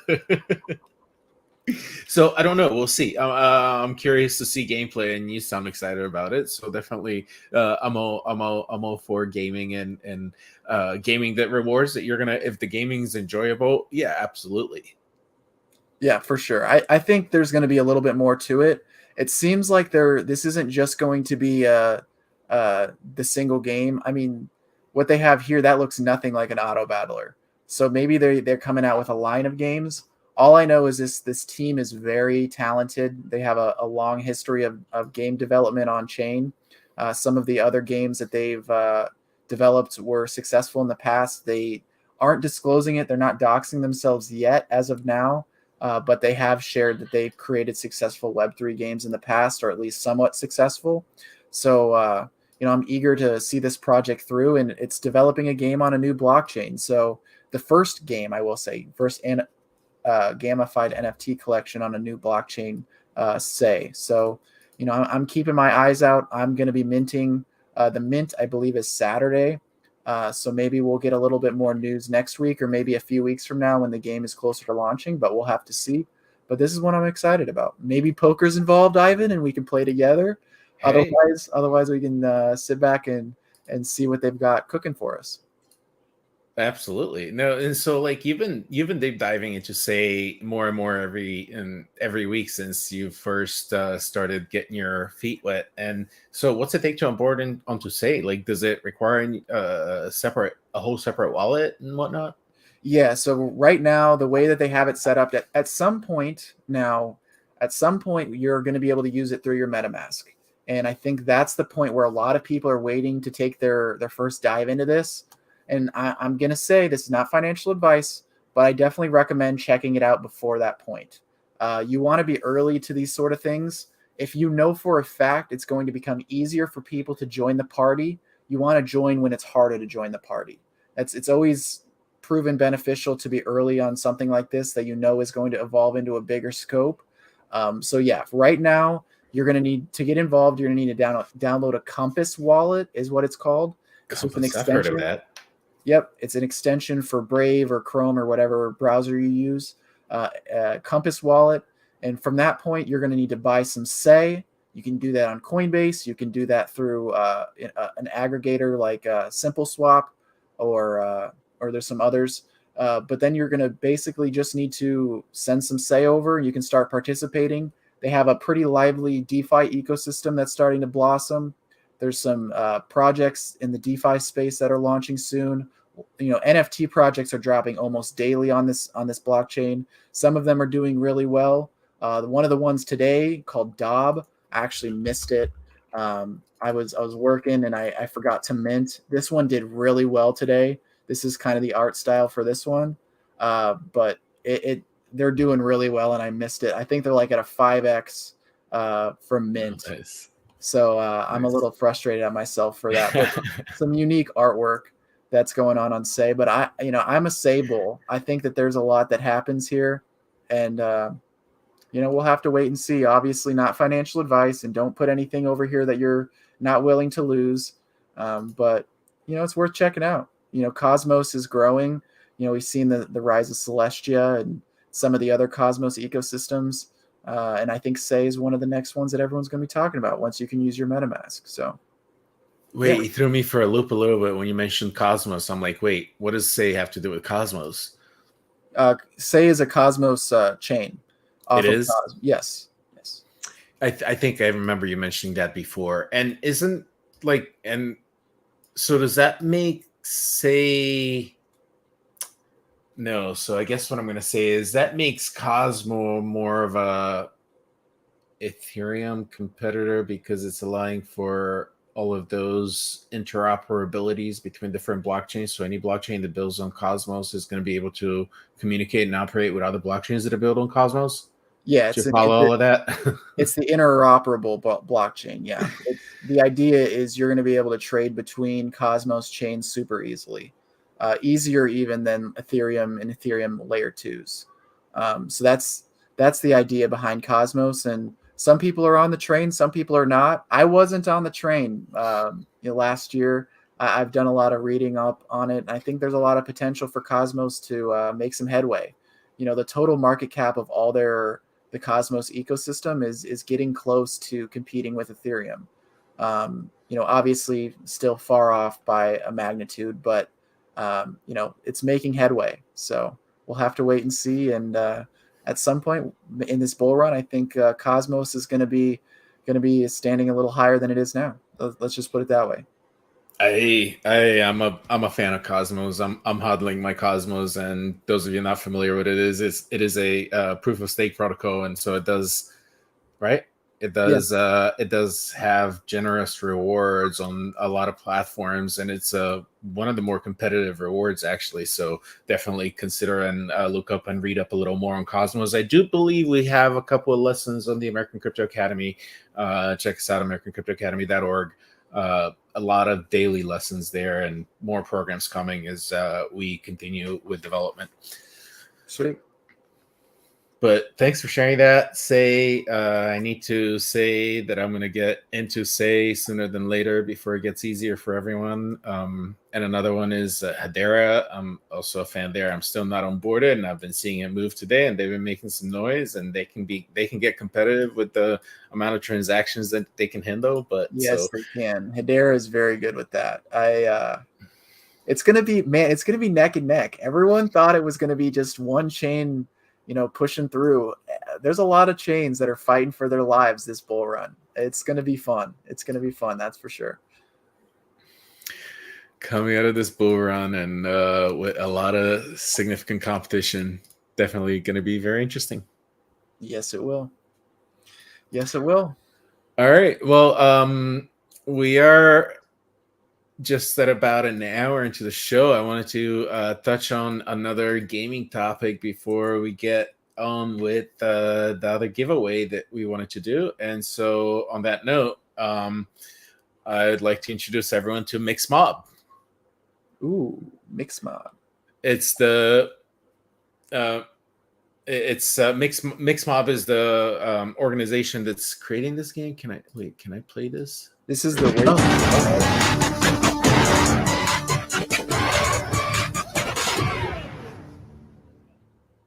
A: So I don't know. We'll see. I'm curious to see gameplay, and you sound excited about it. So definitely, I'm all for gaming and gaming that rewards that you're gonna. If the gaming is enjoyable, yeah, absolutely.
B: Yeah, for sure. I think there's going to be a little bit more to it. It seems like this isn't just going to be the single game. I mean, what they have here, that looks nothing like an auto battler. So maybe they're coming out with a line of games. All I know is this team is very talented. They have a long history of game development on chain. Some of the other games that they've developed were successful in the past. They aren't disclosing it. They're not doxing themselves yet as of now, but they have shared that they've created successful Web3 games in the past, or at least somewhat successful. So, I'm eager to see this project through, and it's developing a game on a new blockchain. So the first game, I will say, gamified NFT collection on a new blockchain, Say. So, I'm keeping my eyes out. I'm going to be minting. The mint, I believe, is Saturday. So maybe we'll get a little bit more news next week, or maybe a few weeks from now when the game is closer to launching, but we'll have to see. But this is what I'm excited about. Maybe poker's involved, Ivan, and we can play together. Hey. Otherwise we can sit back and see what they've got cooking for us.
A: Absolutely. No, and so like you've been deep diving into say more and more every week since you first started getting your feet wet. And so what's it take to onboard onto say? Like does it require a whole separate wallet and whatnot?
B: Yeah, so right now, the way that they have it set up, at some point now, at some point, you're going to be able to use it through your MetaMask. And I think that's the point where a lot of people are waiting to take their first dive into this. And I'm going to say this is not financial advice, but I definitely recommend checking it out before that point. You want to be early to these sort of things. If you know for a fact it's going to become easier for people to join the party, you want to join when it's harder to join the party. It's always proven beneficial to be early on something like this that you know is going to evolve into a bigger scope. So yeah, right now you're going to need to get involved. You're going to need to download a Compass wallet, is what it's called. It's just an
A: Compass, I've heard of
B: extension.
A: that.
B: Yep, it's an extension for Brave or Chrome or whatever browser you use. Compass wallet, and from that point, you're going to need to buy some Say. You can do that on Coinbase. You can do that through an aggregator like SimpleSwap, or there's some others. But then you're going to basically just need to send some Say over. You can start participating. They have a pretty lively DeFi ecosystem that's starting to blossom. There's some projects in the DeFi space that are launching soon. NFT projects are dropping almost daily on this blockchain. Some of them are doing really well. One of the ones today called Dob, I actually missed it. I was working and I forgot to mint. This one did really well today. This is kind of the art style for this one, but they're doing really well and I missed it. I think they're like at a 5x from mint.
A: Nice.
B: So I'm a little frustrated at myself for that, but some unique artwork that's going on Say. But I'm a Say bull. I think that there's a lot that happens here, and we'll have to wait and see. Obviously, not financial advice, and don't put anything over here that you're not willing to lose. But it's worth checking out. Cosmos is growing. We've seen the rise of Celestia and some of the other Cosmos ecosystems. And I think Say is one of the next ones that everyone's going to be talking about once you can use your MetaMask. So,
A: Wait, you threw me for a loop a little bit when you mentioned Cosmos. I'm like, wait, what does Say have to do with Cosmos?
B: Say is a Cosmos chain.
A: It is?
B: Yes.
A: I think I remember you mentioning that before. And so does that make Say... No, so I guess what I'm going to say is that makes Cosmo more of a Ethereum competitor because it's allowing for all of those interoperabilities between different blockchains. So any blockchain that builds on Cosmos is going to be able to communicate and operate with other blockchains that are built on Cosmos.
B: Yeah,
A: follow all of that.
B: It's the interoperable blockchain. Yeah, the idea is you're going to be able to trade between Cosmos chains super easily. Easier even than Ethereum and Ethereum layer 2s. So that's the idea behind Cosmos. And some people are on the train, some people are not. I wasn't on the train last year. I've done a lot of reading up on it. And I think there's a lot of potential for Cosmos to make some headway. The total market cap of all the Cosmos ecosystem is getting close to competing with Ethereum. Obviously still far off by a magnitude, but it's making headway. So we'll have to wait and see. And at some point in this bull run, I think Cosmos is going to be standing a little higher than it is now. Let's just put it that way.
A: I'm a fan of Cosmos. I'm hodling my Cosmos, and those of you not familiar with it is a proof of stake protocol, and so it does, right? It does it does have generous rewards on a lot of platforms, and it's one of the more competitive rewards actually. So definitely consider and look up and read up a little more on Cosmos. I do believe we have a couple of lessons on the American Crypto Academy. Check us out, AmericanCryptoAcademy.org. A lot of daily lessons there, and more programs coming as we continue with development.
B: Sweet.
A: But thanks for sharing that. Say, I need to say that I'm going to get into Say sooner than later before it gets easier for everyone. And another one is Hedera. I'm also a fan there. I'm still not onboarded, and I've been seeing it move today, and they've been making some noise, and they can get competitive with the amount of transactions that they can handle. But
B: yes, they can. Hedera is very good with that. it's gonna be neck and neck. Everyone thought it was gonna be just one chain, pushing through. There's a lot of chains that are fighting for their lives this bull run. It's gonna be fun. It's gonna be fun, that's for sure.
A: Coming out of this bull run and with a lot of significant competition, definitely going to be very interesting.
B: Yes, it will. Yes, it will.
A: All right. Well, we are just at about an hour into the show. I wanted to touch on another gaming topic before we get on with the other giveaway that we wanted to do. And so on that note, I'd like to introduce everyone to MixMob.
B: Ooh, MixMob.
A: It's the MixMob is the organization that's creating this game. Can I play this?
B: This is the way.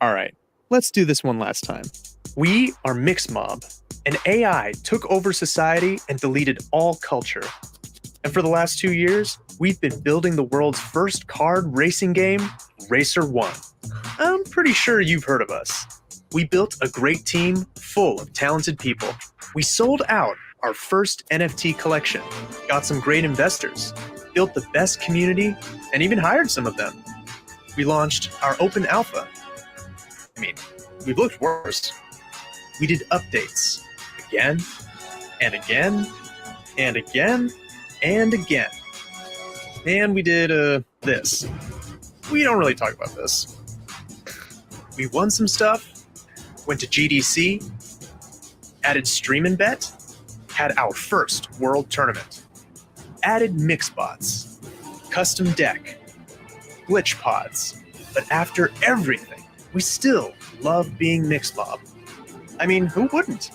C: All right, let's do this one last time. We are MixMob. An AI took over society and deleted all culture. And for the last 2 years, we've been building the world's first card racing game, Racer 1. I'm pretty sure you've heard of us. We built a great team full of talented people. We sold out our first NFT collection, got some great investors, built the best community, and even hired some of them. We launched our open alpha. I mean, we've looked worse. We did updates again and again and again and again. And we did this. We don't really talk about this. We won some stuff, went to GDC, added Stream and Bet, had our first world tournament, added mixbots, custom deck, glitch pods. But after everything, we still love being MixMob. I mean, who wouldn't?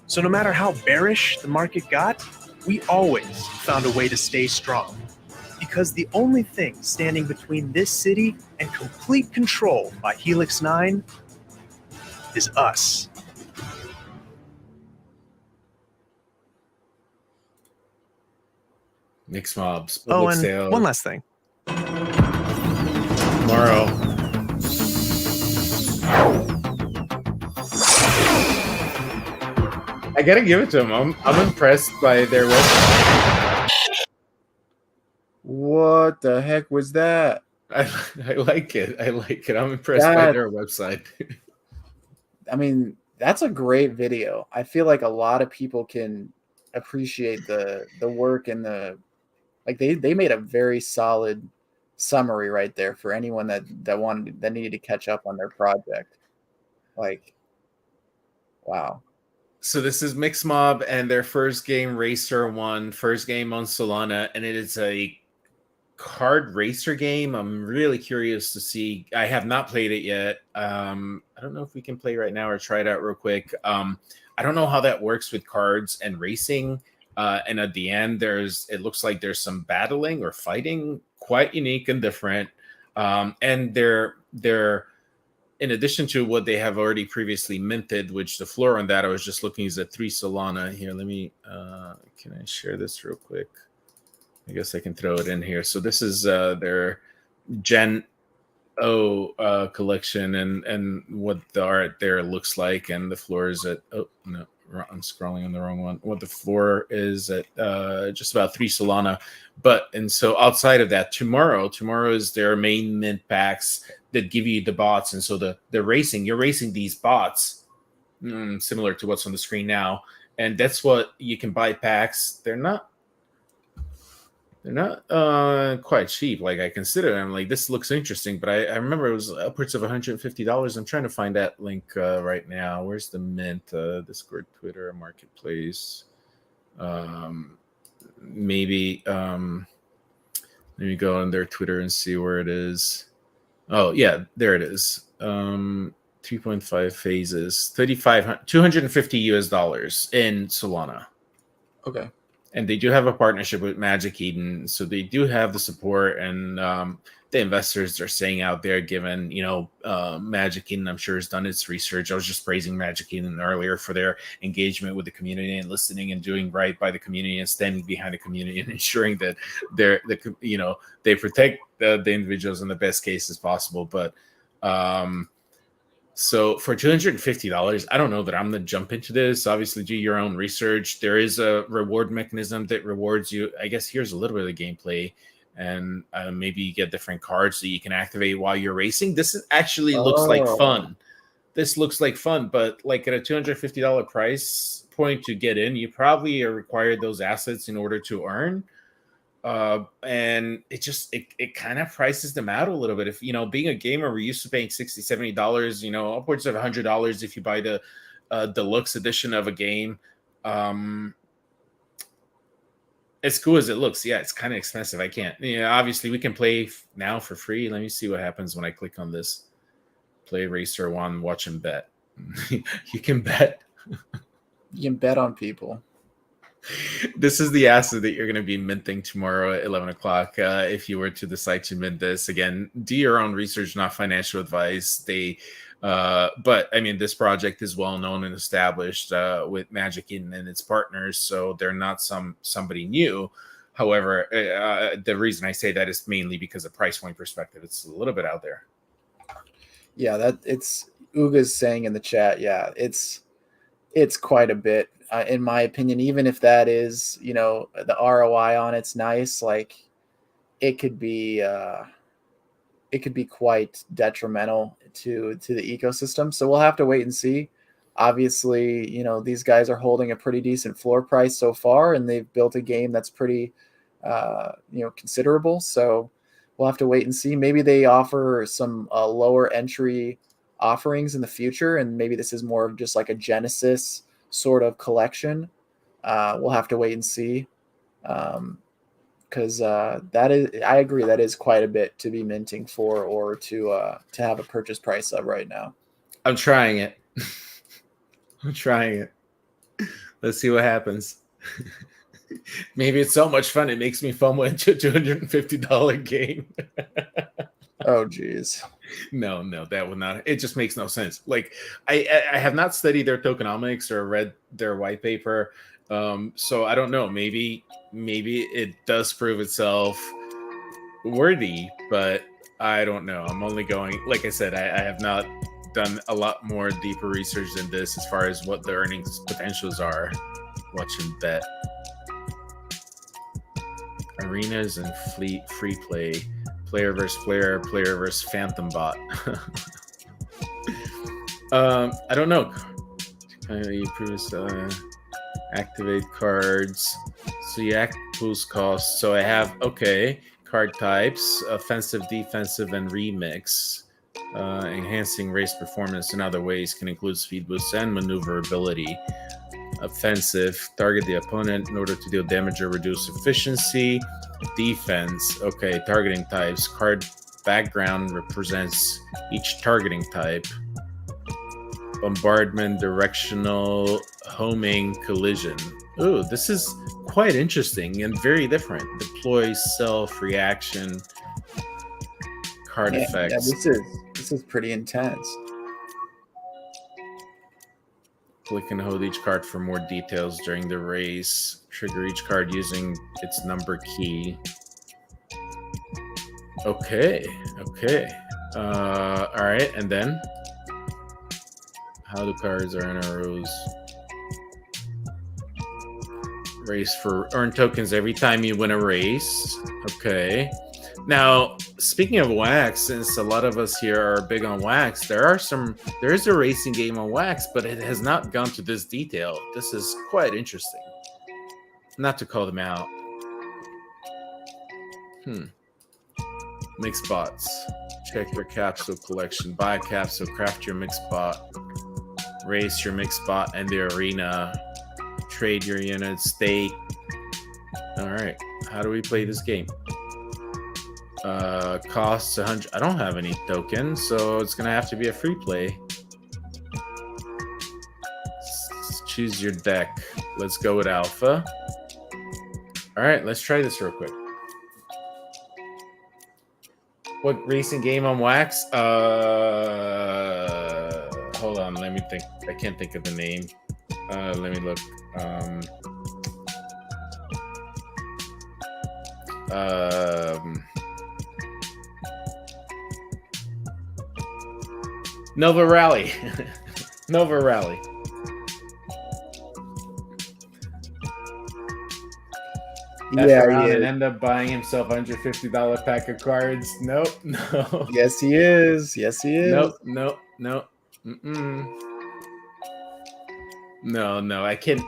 C: So no matter how bearish the market got, we always found a way to stay strong. Because the only thing standing between this city and complete control by Helix 9 is us.
A: MixMob's
C: Oh,
A: public
C: and
A: sale
C: one last thing.
A: tomorrow. I gotta give it to them. I'm impressed by their website.
B: What the heck was that?
A: I like it. I'm impressed by their website.
B: I mean, that's a great video. I feel like a lot of people can appreciate the work and they made a very solid summary right there for anyone that needed to catch up on their project. Like, wow.
A: So this is MixMob and their first game, Racer 1, first game on Solana, and it is a card racer game. I'm really curious to see. I have not played it yet. I don't know if we can play right now or try it out real quick. I don't know how that works with cards and racing. And at the end, it looks like there's some battling or fighting, quite unique and different. And they're in addition to what they have already previously minted, which the floor on that I was just looking is at 3 Solana. Here, let me. Can I share this real quick? I guess I can throw it in here. So this is their Gen O collection and what the art there looks like, and the floor is at. Oh no, I'm scrolling on the wrong one. What the floor is at just about 3 Solana. And so outside of that, tomorrow is their main mint packs that give you the bots, and so you're racing these bots, similar to what's on the screen now, and that's what you can buy packs. They're not quite cheap. Like, I consider them like, this looks interesting, but I remember it was upwards of $150. I'm trying to find that link right now. Where's the mint? Discord, Twitter, Marketplace. Maybe let me go on their Twitter and see where it is. Oh yeah, there it is. 3.5 phases, $250 in Solana.
B: Okay.
A: And they do have a partnership with Magic Eden, so they do have the support and the investors are saying out there. Given Magic Eden, I'm sure has done its research. I was just praising Magic Eden earlier for their engagement with the community and listening and doing right by the community and standing behind the community and ensuring that they protect the individuals in the best cases possible. But so for $250, I don't know that I'm going to jump into this. Obviously, do your own research. There is a reward mechanism that rewards you. I guess here's a little bit of gameplay, and maybe you get different cards that you can activate while you're racing. This actually looks like fun. This looks like fun, but like at a $250 price point to get in, you probably are required those assets in order to earn. And it kind of prices them out a little bit. If being a gamer, we're used to paying $60-$70, upwards of $100 if you buy the deluxe edition of a game. As cool as it looks, yeah, it's kind of expensive. I can't. Obviously we can play now for free. Let me see what happens when I click on this. Play Racer 1, watch and bet. You can bet.
B: You can bet on people.
A: This is the asset that you're going to be minting tomorrow at 11 o'clock. If you were to decide to mint this, again, do your own research, not financial advice. But I mean, this project is well known and established with Magic Eden and its partners, so they're not somebody new. However, the reason I say that is mainly because of price point perspective. It's a little bit out there.
B: Yeah, that it's Uga's saying in the chat. Yeah, it's quite a bit. In my opinion, even if that is, the ROI on it's nice, like it could be quite detrimental to the ecosystem. So we'll have to wait and see. Obviously, these guys are holding a pretty decent floor price so far, and they've built a game that's pretty, considerable. So we'll have to wait and see. Maybe they offer some lower entry offerings in the future, and maybe this is more of just like a Genesis sort of collection. We'll have to wait and see, because that is, I agree, that is quite a bit to be minting for, or to have a purchase price of right now.
A: I'm trying it. I'm trying it. Let's see what happens. Maybe it's so much fun it makes me FOMO into a $250 game.
B: Oh geez.
A: No, that would not. It just makes no sense. Like I have not studied their tokenomics or read their white paper, so I don't know. Maybe it does prove itself worthy, but I don't know. I'm only going. Like I said, I have not done a lot more deeper research than this as far as what the earnings potentials are. Watch and bet. Arenas and free play. Player versus player, player versus phantom bot. I don't know. You activate cards. So you boost costs. So I have card types: offensive, defensive, and remix. Enhancing race performance in other ways can include speed boosts and maneuverability. Offensive, target the opponent in order to deal damage or reduce efficiency. Defense, targeting types. Card background represents each targeting type. Bombardment, directional, homing, collision. Ooh, this is quite interesting and very different. Deploy, self, reaction, card effects.
B: Yeah, this is pretty intense.
A: Click and hold each card for more details during the race. Trigger each card using its number key. Okay. All right, and then how the cards are in a rows. Race for earn tokens every time you win a race. Okay. Now, speaking of Wax, since a lot of us here are big on Wax, there is a racing game on Wax, but it has not gone to this detail. This is quite interesting. Not to call them out. Mix bots. Check your capsule collection. Buy a capsule. Craft your mix bot. Race your mix bot in the arena. Trade your units. Stake. All right. How do we play this game? Costs 100. I don't have any tokens, so it's gonna have to be a free play. Choose your deck. Let's go with alpha. All right, let's try this real quick. What racing game on wax? Hold on, let me think. I can't think of the name. Let me look. Nova Rally. Nova Rally. F around and end up buying himself $150 pack of cards. Nope, no.
B: Yes, he is. Yes, he is.
A: Nope. Mm-mm. No, I can't.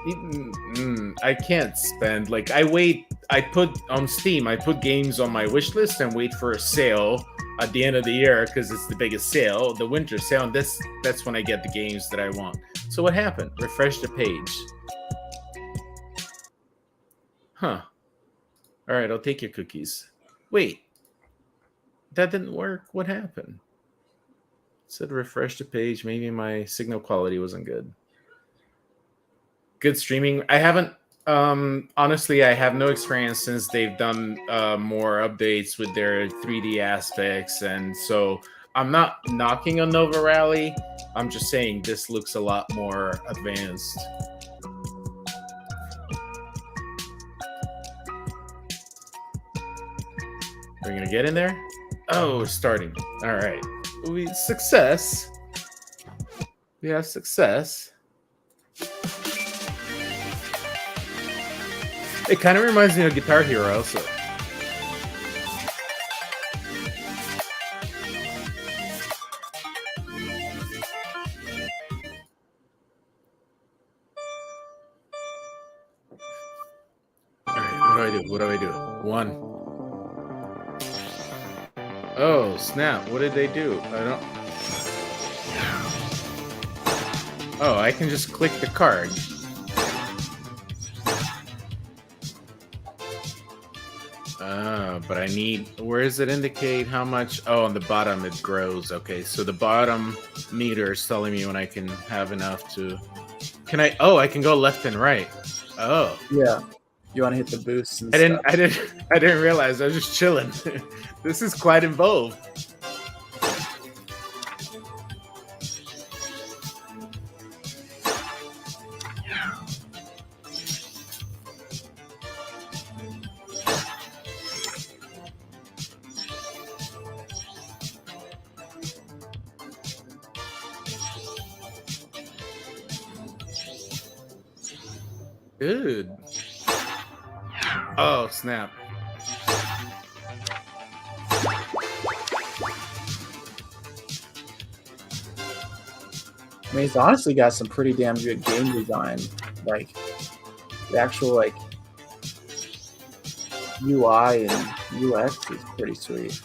A: I can't spend. Like, I put on Steam, I put games on my wish list and wait for a sale at the end of the year because it's the biggest sale, the winter sale. And that's when I get the games that I want. So what happened? Refresh the page. Huh. All right, I'll take your cookies. Wait, that didn't work. What happened? It said refresh the page. Maybe my signal quality wasn't good. Good streaming. I haven't, honestly, I have no experience since they've done more updates with their 3D aspects. And so I'm not knocking on Nova Rally. I'm just saying this looks a lot more advanced. We're gonna get in there. Oh, we're starting. All right. Success. We have success. It kind of reminds me of Guitar Hero also. All right, what do I do? One. Oh, snap. What did they do? I don't... Oh, I can just click the card. But I need... Where does it indicate how much? Oh, on the bottom it grows. Okay, so the bottom meter is telling me when I can have enough to... Can I... Oh, I can go left and right. Oh.
B: Yeah. You want to hit the boost and
A: I didn't realize. I was just chilling. This is quite involved. Good. Oh, snap.
B: I mean, he's honestly got some pretty damn good game design. Like, the actual, like, UI and UX is pretty sweet.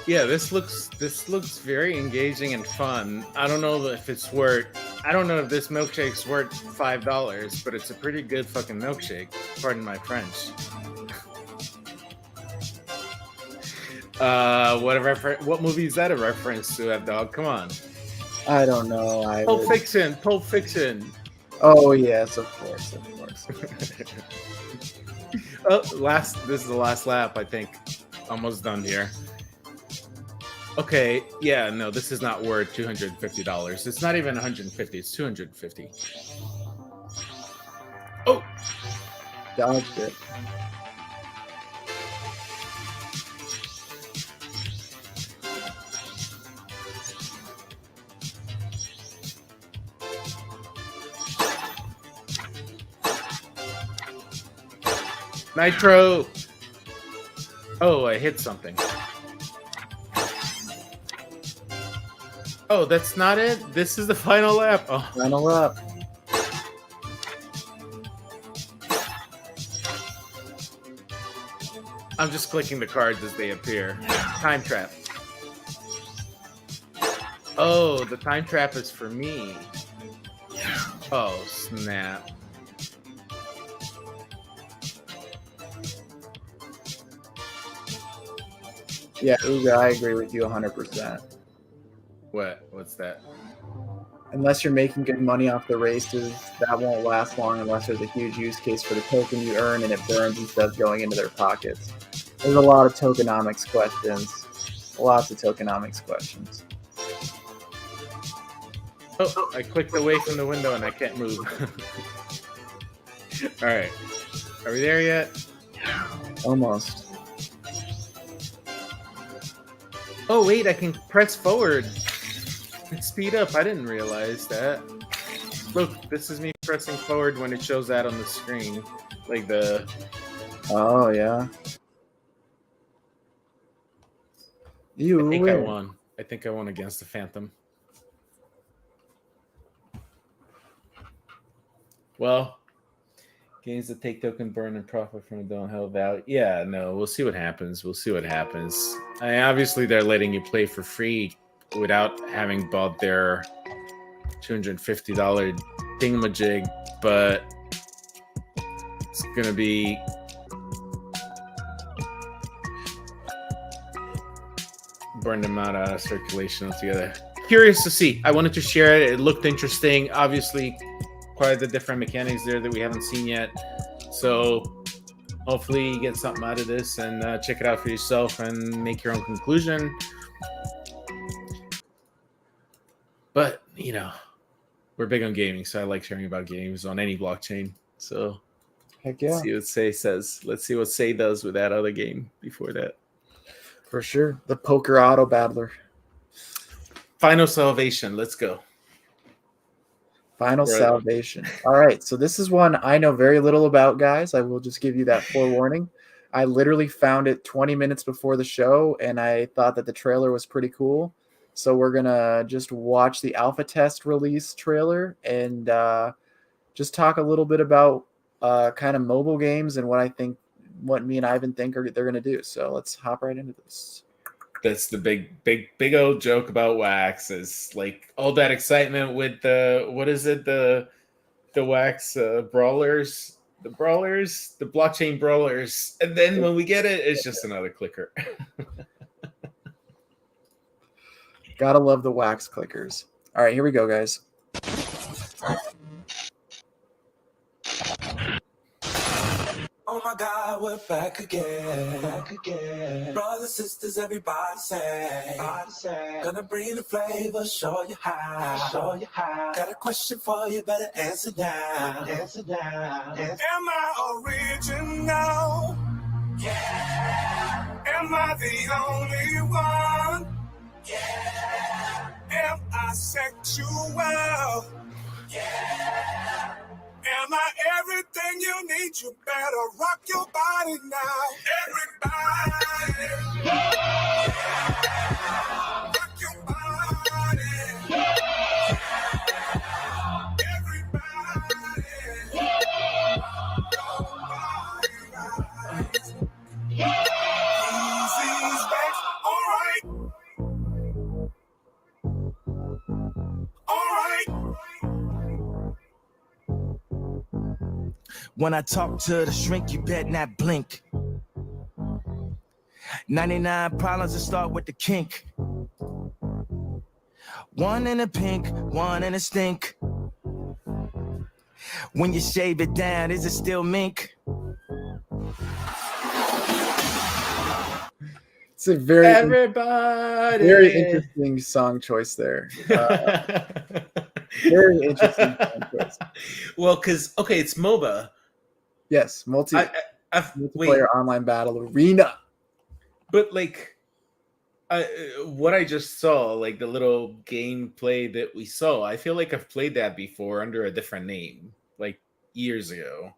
A: Yeah, this looks very engaging and fun. I don't know if it's worth... I don't know if this milkshake's worth $5, but it's a pretty good fucking milkshake. Pardon my French. What movie is that a reference to, that dog? Come on.
B: I don't know.
A: Pulp Fiction.
B: Oh yes, of course.
A: Oh, this is the last lap, I think. Almost done here. Okay, yeah, no, this is not worth $250. It's not even $150, it's $250. Oh!
B: Dodged it.
A: Nitro! Oh, I hit something. Oh, that's not it? This is the final lap. Oh.
B: Final lap.
A: I'm just clicking the cards as they appear. Time trap. Oh, the time trap is for me. Oh, snap.
B: Yeah, Uga, I agree with you 100%.
A: What's that?
B: unless you're making good money off the races, that won't last long unless there's a huge use case for the token you earn and it burns instead of going into their pockets. There's a lot of tokenomics questions. Lots of tokenomics questions.
A: Oh, I clicked away from the window and I can't move. All right. Are we there yet?
B: Almost.
A: Oh, wait, I can press forward and speed up. I didn't realize that. Look, this is me pressing forward when it shows that on the screen. Like the...
B: Oh, yeah. You
A: I think
B: win.
A: I won. I think I won against the Phantom. Well, games that take token burn and profit from a downhill value. Yeah, no, we'll see what happens. We'll see what happens. Obviously, they're letting you play for free without having bought their $250 thingamajig, but it's going to be... burn them out of circulation altogether. Curious to see. I wanted to share it. It looked interesting. Obviously, quite the different mechanics there that we haven't seen yet. So hopefully you get something out of this and check it out for yourself and make your own conclusion. But, you know, we're big on gaming, so I like sharing about games on any blockchain. So
B: Heck yeah.
A: let's see what Say says. Let's see what Say does with that other game before that.
B: For sure. The poker auto battler.
A: Final Salvation. Let's go.
B: Final
A: Right.
B: Salvation. All right. So this is one I know very little about, guys. I will just give you that forewarning. I literally found it 20 minutes before the show, and I thought that the trailer was pretty cool. So we're going to just watch the alpha test release trailer and just talk a little bit about kind of mobile games and what me and Ivan think they're going to do. So let's hop right into this.
A: That's the big old joke about Wax is like all that excitement with the Wax brawlers, the blockchain brawlers, and then when we get it, it's just another clicker.
B: Gotta love the Wax clickers. All right, here we go, guys.
D: Oh my God, we're back again. Brothers, sisters, everybody say. Gonna bring the flavor, show you how. Got a question for you, better answer now. Am I original? Yeah. Am I the only one? Yeah. Am I sexual? Yeah. Am I everything you need? You better rock your body now. Everybody. Yeah. Rock your body. Yeah. Everybody. Nobody rise. Easy's back. All right.
E: When I talk to the shrink, you bet not blink. 99 problems that start with the kink. One in a pink, one in a stink. When you shave it down, is it still mink?
B: It's a very
A: Everybody.
B: interesting song choice there. Very interesting song choice.
A: Well, because it's MOBA.
B: Yes,
A: Wait,
B: multiplayer online battle arena.
A: but like, what I just saw, like the little gameplay that we saw, I feel like I've played that before under a different name, like years ago.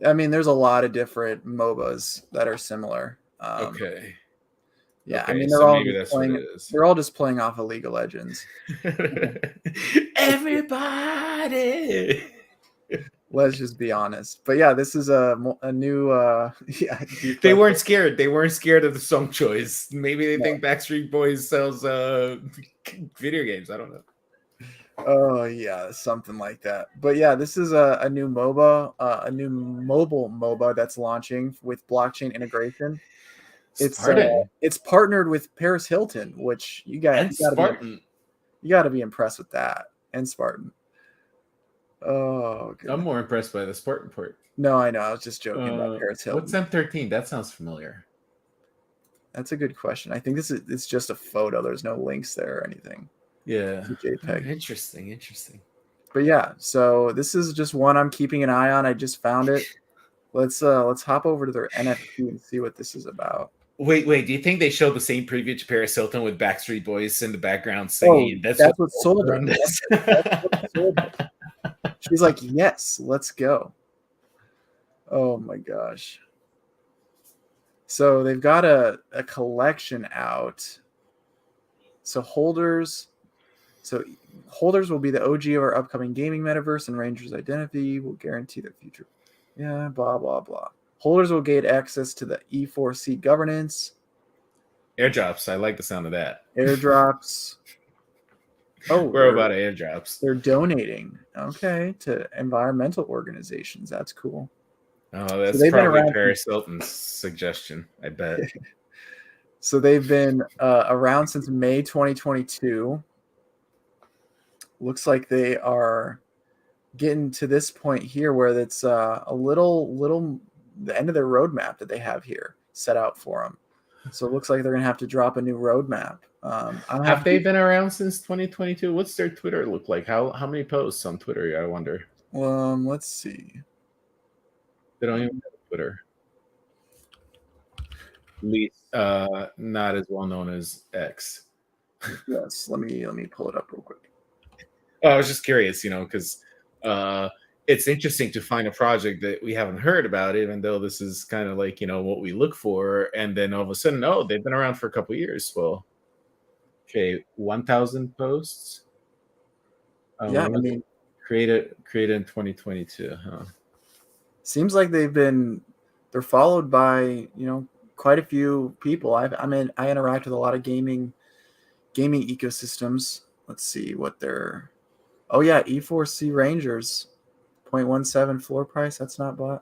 B: I mean, there's a lot of different MOBAs that are similar.
A: Okay.
B: Yeah,
A: Okay,
B: I mean,
A: so maybe that's what it is.
B: they're all just playing off of League of Legends.
A: Everybody.
B: Let's just be honest. But yeah, this is a new. Yeah,
A: They weren't scared. They weren't scared of the song choice. Maybe they think Backstreet Boys sells video games. I don't know.
B: Oh yeah, something like that. But yeah, this is a new MOBA, a new mobile MOBA that's launching with blockchain integration. It's partnered with Paris Hilton, which you got to be impressed with that. and Spartan. Oh,
A: I'm
B: goodness.
A: more impressed by the Spartan port.
B: No, I know. I was just joking about Paris Hilton.
A: What's M13? That sounds familiar.
B: That's a good question. I think it's just a photo. There's no links there or anything.
A: Yeah.
B: It's a JPEG.
A: Interesting.
B: But yeah, so this is just one I'm keeping an eye on. I just found it. Let's hop over to their NFT and see what this is about.
A: Wait. Do you think they showed the same preview to Paris Hilton with Backstreet Boys in the background singing?
B: That's what sold her. That's what sold her. She's like, yes, let's go. Oh my gosh. So they've got a collection out. So holders will be the OG of our upcoming gaming metaverse, and Ranger's identity will guarantee their future. Yeah, blah, blah, blah. Holders will gain access to the E4C governance.
A: Airdrops. I like the sound of that.
B: Airdrops. Oh,
A: we're about airdrops.
B: They're donating, okay, to environmental organizations. That's cool.
A: Oh, that's so probably Paris Hilton's suggestion, I bet.
B: So they've been around since May 2022. Looks like they are getting to this point here where it's a little the end of their roadmap that they have here set out for them. So it looks like they're going to have to drop a new roadmap.
A: Have they been around since 2022? What's their Twitter look like? How many posts on Twitter? I wonder.
B: Let's see.
A: They don't even have a Twitter. At least not as well known as X.
B: Yes, let me pull it up real quick.
A: I was just curious, because it's interesting to find a project that we haven't heard about, even though this is kind of like, what we look for. And then all of a sudden, they've been around for a couple of years. Well, okay, 1,000 posts.
B: Yeah, I mean,
A: created in 2022. Huh?
B: Seems like they're followed by, quite a few people. I interact with a lot of gaming ecosystems. Let's see what they're. Oh yeah, E4C Rangers, 0.17 floor price. That's not bad.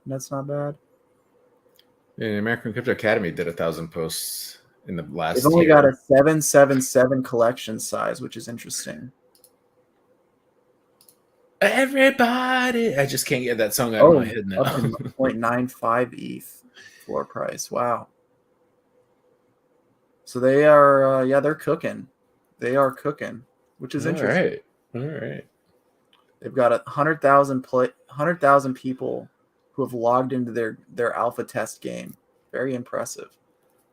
A: Yeah, American Crypto Academy did 1,000 posts in the last.
B: They've only got a 777 collection size, which is interesting.
A: Everybody, I just can't get that song out of my head now.
B: Up to 0.95 ETH floor price. Wow. So they are, they're cooking. They are cooking, which is interesting.
A: All right.
B: They've got 100,000 people who have logged into their alpha test game. Very impressive.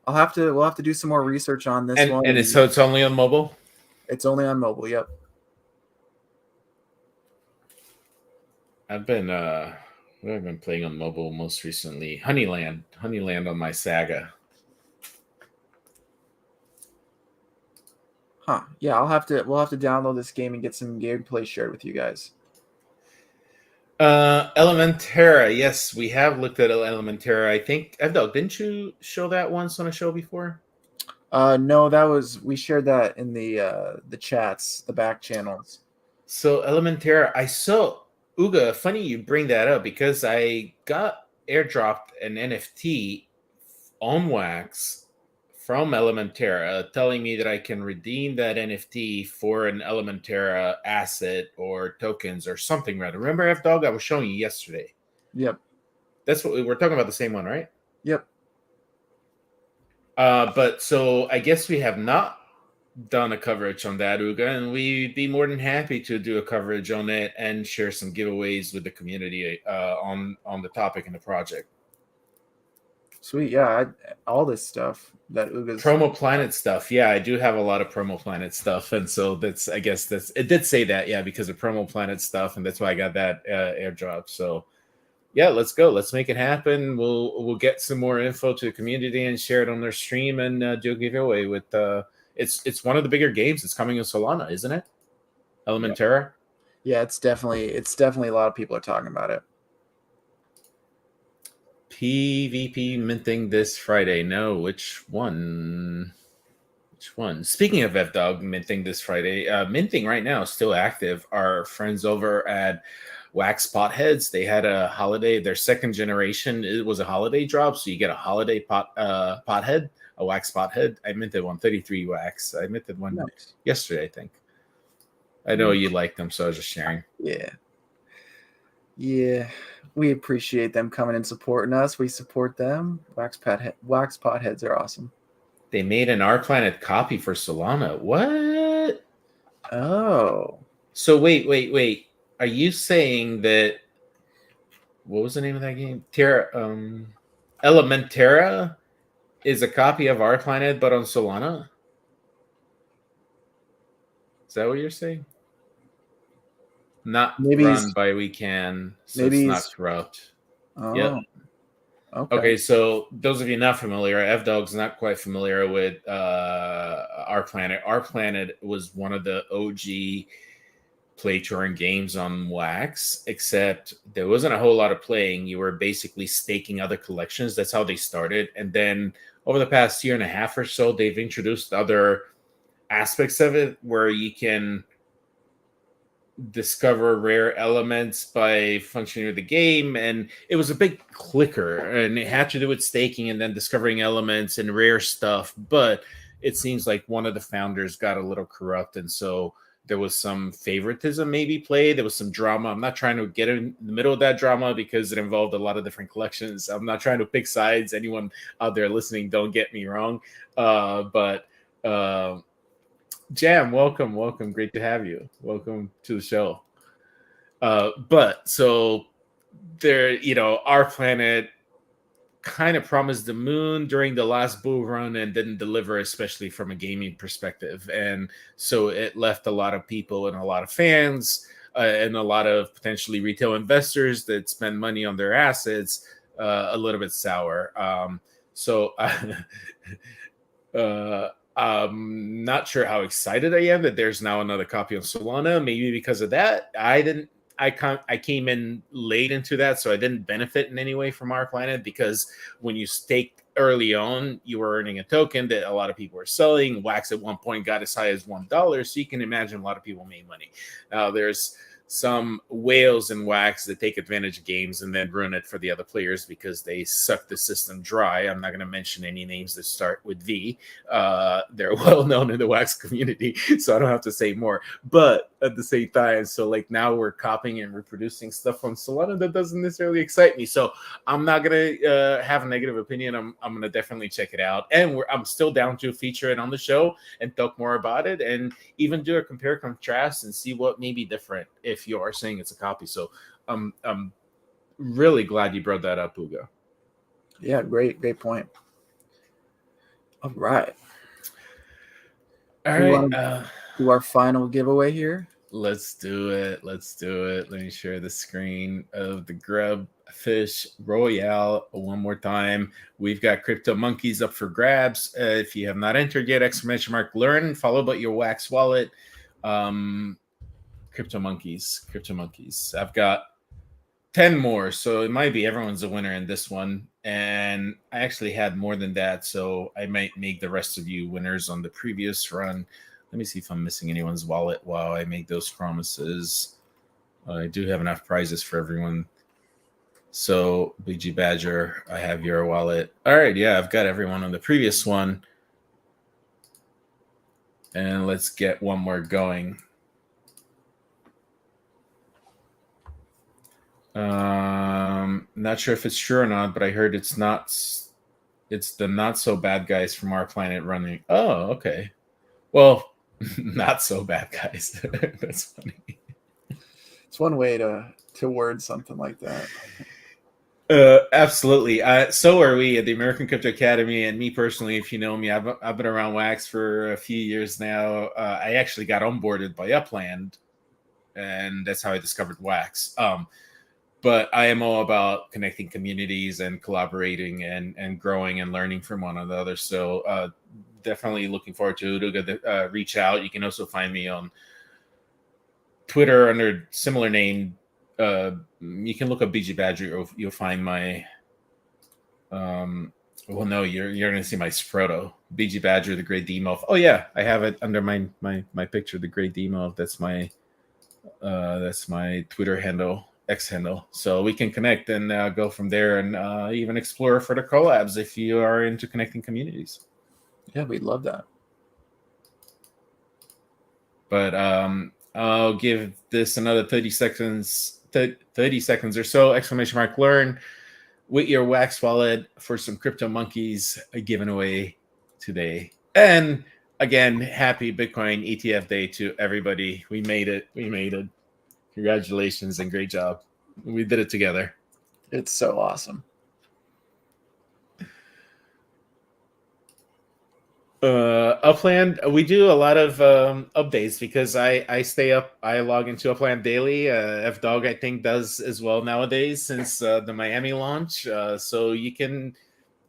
B: We'll have to do some more research on this one.
A: And it's only on mobile?
B: It's only on mobile, yep.
A: I've been playing on mobile most recently. Honeyland on my Saga.
B: Huh. Yeah, we'll have to download this game and get some gameplay shared with you guys.
A: Elementera. Yes, we have looked at Elementera. I think, Evdog, didn't you show that once on a show before?
B: No, we shared that in the chats, the back channels.
A: So Elementera, I saw Uga. Funny you bring that up because I got airdropped an NFT on Wax from Elementera telling me that I can redeem that NFT for an Elementera asset or tokens or something rather. Remember, F-Dog, I was showing you yesterday.
B: Yep.
A: That's what we're talking about, the same one, right?
B: Yep.
A: But so I guess we have not done a coverage on that, Uga, and we'd be more than happy to do a coverage on it and share some giveaways with the community on the topic and the project.
B: Sweet, yeah, all this stuff that Uga's
A: Promo Planet stuff. Yeah, I do have a lot of Promo Planet stuff, and so it did say that, yeah, because of Promo Planet stuff, and that's why I got that airdrop. So, yeah, let's go. Let's make it happen. We'll get some more info to the community and share it on their stream and do a giveaway with. It's one of the bigger games. It's coming in Solana, isn't it? Elementera.
B: Yeah, it's definitely a lot of people are talking about it.
A: PvP minting this Friday. No, which one? Speaking of F-Dog minting this Friday, minting right now is still active. Our friends over at Wax Potheads, they had a holiday, their second generation. It was a holiday drop, so you get a holiday pothead, a wax pothead. I minted 133 wax. I minted one yesterday, I think. I know you like them, so I was just sharing.
B: Yeah, we appreciate them coming and supporting us. We support them. Wax pot heads are awesome.
A: They made an Our Planet copy for Solana. What?
B: Oh,
A: So wait. Are you saying that what was the name of that game? Elementera is a copy of Our Planet but on Solana? Is that what you're saying? Not
B: maybe
A: run by WeCan, so it's not corrupt.
B: Oh,
A: Yep. Okay, so those of you not familiar, F-Dog's not quite familiar with Our Planet. Our Planet was one of the OG play touring games on Wax, except there wasn't a whole lot of playing. You were basically staking other collections. That's how they started. And then over the past year and a half or so, they've introduced other aspects of it where you can discover rare elements by functioning with the game, and it was a big clicker, and it had to do with staking and then discovering elements and rare stuff. But it seems like one of the founders got a little corrupt, and so there was some favoritism maybe played. There was some drama. I'm not trying to get in the middle of that drama because it involved a lot of different collections. I'm not trying to pick sides. Anyone out there listening, don't get me wrong. But Jam, welcome. Great to have you. Welcome to the show. But so there, Our Planet kind of promised the moon during the last bull run and didn't deliver, especially from a gaming perspective. And so it left a lot of people and a lot of fans and a lot of potentially retail investors that spend money on their assets a little bit sour. I'm not sure how excited I am that there's now another copy of Solana. Maybe because of that, I came in late into that, so I didn't benefit in any way from Our Planet, because when you staked early on, you were earning a token that a lot of people were selling. Wax at one point got as high as $1, so you can imagine a lot of people made money. Now there's some whales in Wax that take advantage of games and then ruin it for the other players because they suck the system dry. I'm not going to mention any names that start with V. They're well known in the Wax community, so I don't have to say more. But at the same time, so like now we're copying and reproducing stuff on Solana that doesn't necessarily excite me. So I'm not going to have a negative opinion. I'm going to definitely check it out. And I'm still down to feature it on the show and talk more about it and even do a compare contrast and see what may be different if you are saying it's a copy. So I'm really glad you brought that up, Ugo.
B: Yeah, great point. All right. Do our final giveaway here.
A: Let's do it. Let me share the screen of the Grub Fish Royale one more time. We've got Crypto Monkeys up for grabs. If you have not entered yet, ! learn, followed by your Wax wallet. Crypto Monkeys. I've got 10 more, so it might be everyone's a winner in this one. And I actually had more than that, so I might make the rest of you winners on the previous run. Let me see if I'm missing anyone's wallet while I make those promises. I do have enough prizes for everyone. So, BG Badger, I have your wallet. All right, yeah, I've got everyone on the previous one. And let's get one more going. Not sure if it's true or not, but I heard it's the not so bad guys from Our Planet running. Oh, okay. Well, not so bad guys. That's funny.
B: It's one way to word something like that.
A: Absolutely. So are we at the American Crypto Academy, and me personally, if you know me, I've been around Wax for a few years now. I actually got onboarded by Upland, and that's how I discovered Wax. But I am all about connecting communities and collaborating and growing and learning from one another. So definitely looking forward to Udo reach out. You can also find me on Twitter under similar name. You can look up BG Badger. You'll find my. Well, no, you're going to see my Sproto. BG Badger, the Great Demo. Oh yeah, I have it under my picture. The Great Demo. That's my Twitter handle. X handle, so we can connect and go from there and even explore further collabs if you are into connecting communities.
B: Yeah, we'd love that.
A: But I'll give this another 30 seconds, 30 seconds or so, exclamation mark learn with your Wax wallet for some crypto monkeys given away today. And again, happy Bitcoin ETF day to everybody. We made it. We made it. Congratulations and great job. We did it together.
B: It's so awesome.
A: Upland, we do a lot of updates because I stay up. I log into Upland daily. F Dog I think does as well nowadays since the Miami launch. So you can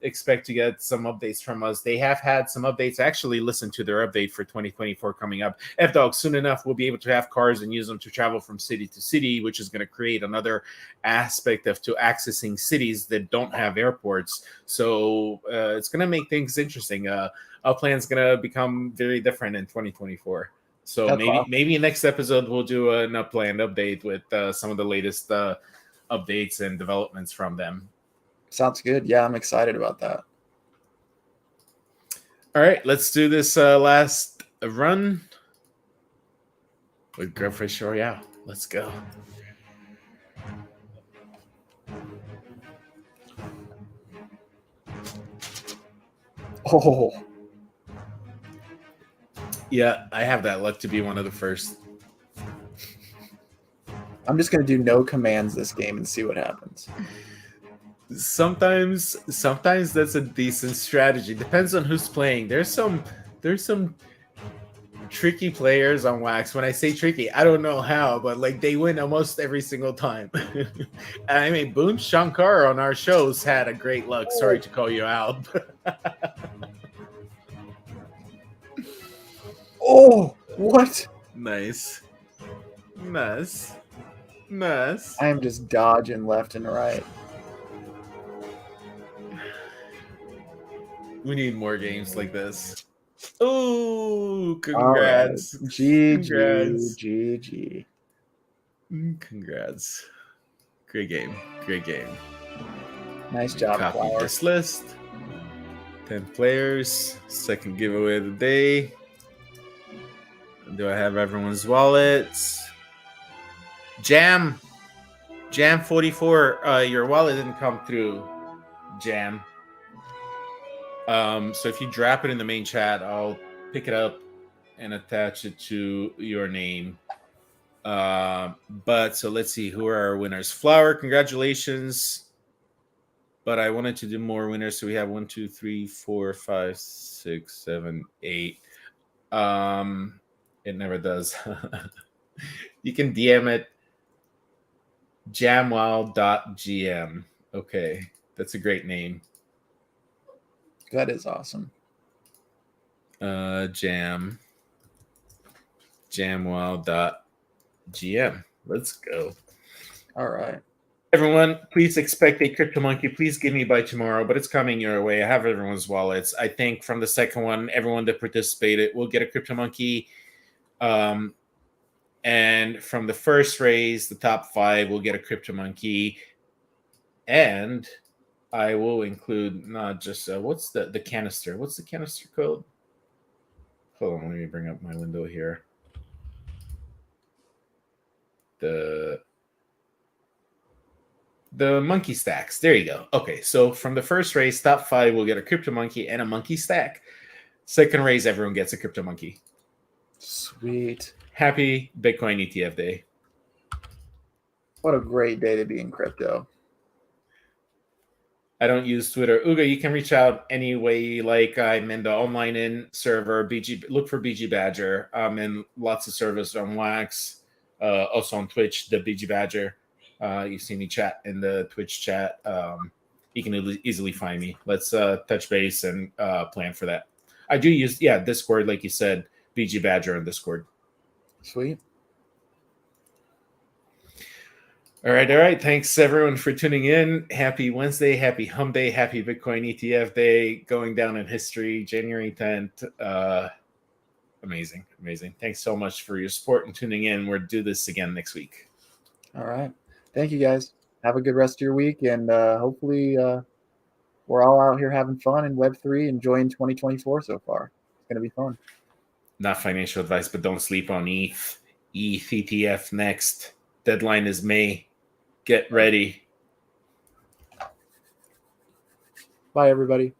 A: expect to get some updates from us. They have had some updates. Actually, listen to their update for 2024 coming up. F Dog, soon enough, we'll be able to have cars and use them to travel from city to city, which is going to create another aspect of to accessing cities that don't have airports. So it's going to make things interesting. Upland's going to become very different in 2024. So
B: That's awesome.
A: maybe next episode we'll do an Upland update with some of the latest updates and developments from them.
B: Sounds good. Yeah, I'm excited about that.
A: All right, let's do this last run with Grillfish Royale. Let's go.
B: Oh,
A: Yeah, I have that luck to be one of the first.
B: I'm just going to do no commands this game and see what happens.
A: Sometimes that's a decent strategy. Depends on who's playing. There's some tricky players on Wax. When I say tricky, I don't know how, but like they win almost every single time. I mean, Boom Shankar on our shows had a great luck. Sorry to call you out.
B: Oh, what?
A: Nice.
B: I am just dodging left and right.
A: We need more games like this. Oh,
B: Congrats.
A: congrats.
B: GG.
A: Congrats.
B: GG.
A: Congrats. Great game. Great game.
B: Nice job,
A: Copy
B: Flower.
A: this list. 10 players. Second giveaway of the day. Do I have everyone's wallets? Jam 44. Your wallet didn't come through, Jam. So if you drop it in the main chat, I'll pick it up and attach it to your name. But so let's see, who are our winners? Flower, congratulations. But I wanted to do more winners, so we have 1, 2, 3, 4, 5, 6, 7, 8. It never does. You can DM it jamwild.gm. Okay, that's a great name.
B: That is awesome.
A: Jamwild.gm. Let's go.
B: All right.
A: Everyone, please expect a Crypto Monkey. Please give me by tomorrow, but it's coming your way. I have everyone's wallets. I think from the second one, everyone that participated will get a Crypto Monkey. And from the first raise, the top 5 will get a Crypto Monkey. And I will include not just what's the canister? What's the canister code? Hold on, let me bring up my window here. The monkey stacks. There you go. Okay, so from the first raise, top 5 will get a Crypto Monkey and a monkey stack. Second raise, everyone gets a Crypto Monkey.
B: Sweet.
A: Happy Bitcoin ETF day.
B: What a great day to be in crypto.
A: I don't use Twitter. Uga, you can reach out any way you like. I'm in the online in server. Look for BG Badger. I'm in lots of servers on Wax. Also on Twitch, the BG Badger. You see me chat in the Twitch chat. You can easily find me. Let's touch base and plan for that. I do use, Discord, like you said, BG Badger on Discord.
B: Sweet.
A: All right. Thanks, everyone, for tuning in. Happy Wednesday. Happy Hump Day. Happy Bitcoin ETF Day. Going down in history, January 10th. Amazing. Thanks so much for your support and tuning in. We'll do this again next week.
B: All right. Thank you, guys. Have a good rest of your week. And hopefully we're all out here having fun in Web3, enjoying 2024 so far. It's going to be fun.
A: Not financial advice, but don't sleep on ETH. ETH ETF next. Deadline is May. Get ready.
B: Bye, everybody.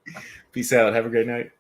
A: Peace out. Have a great night.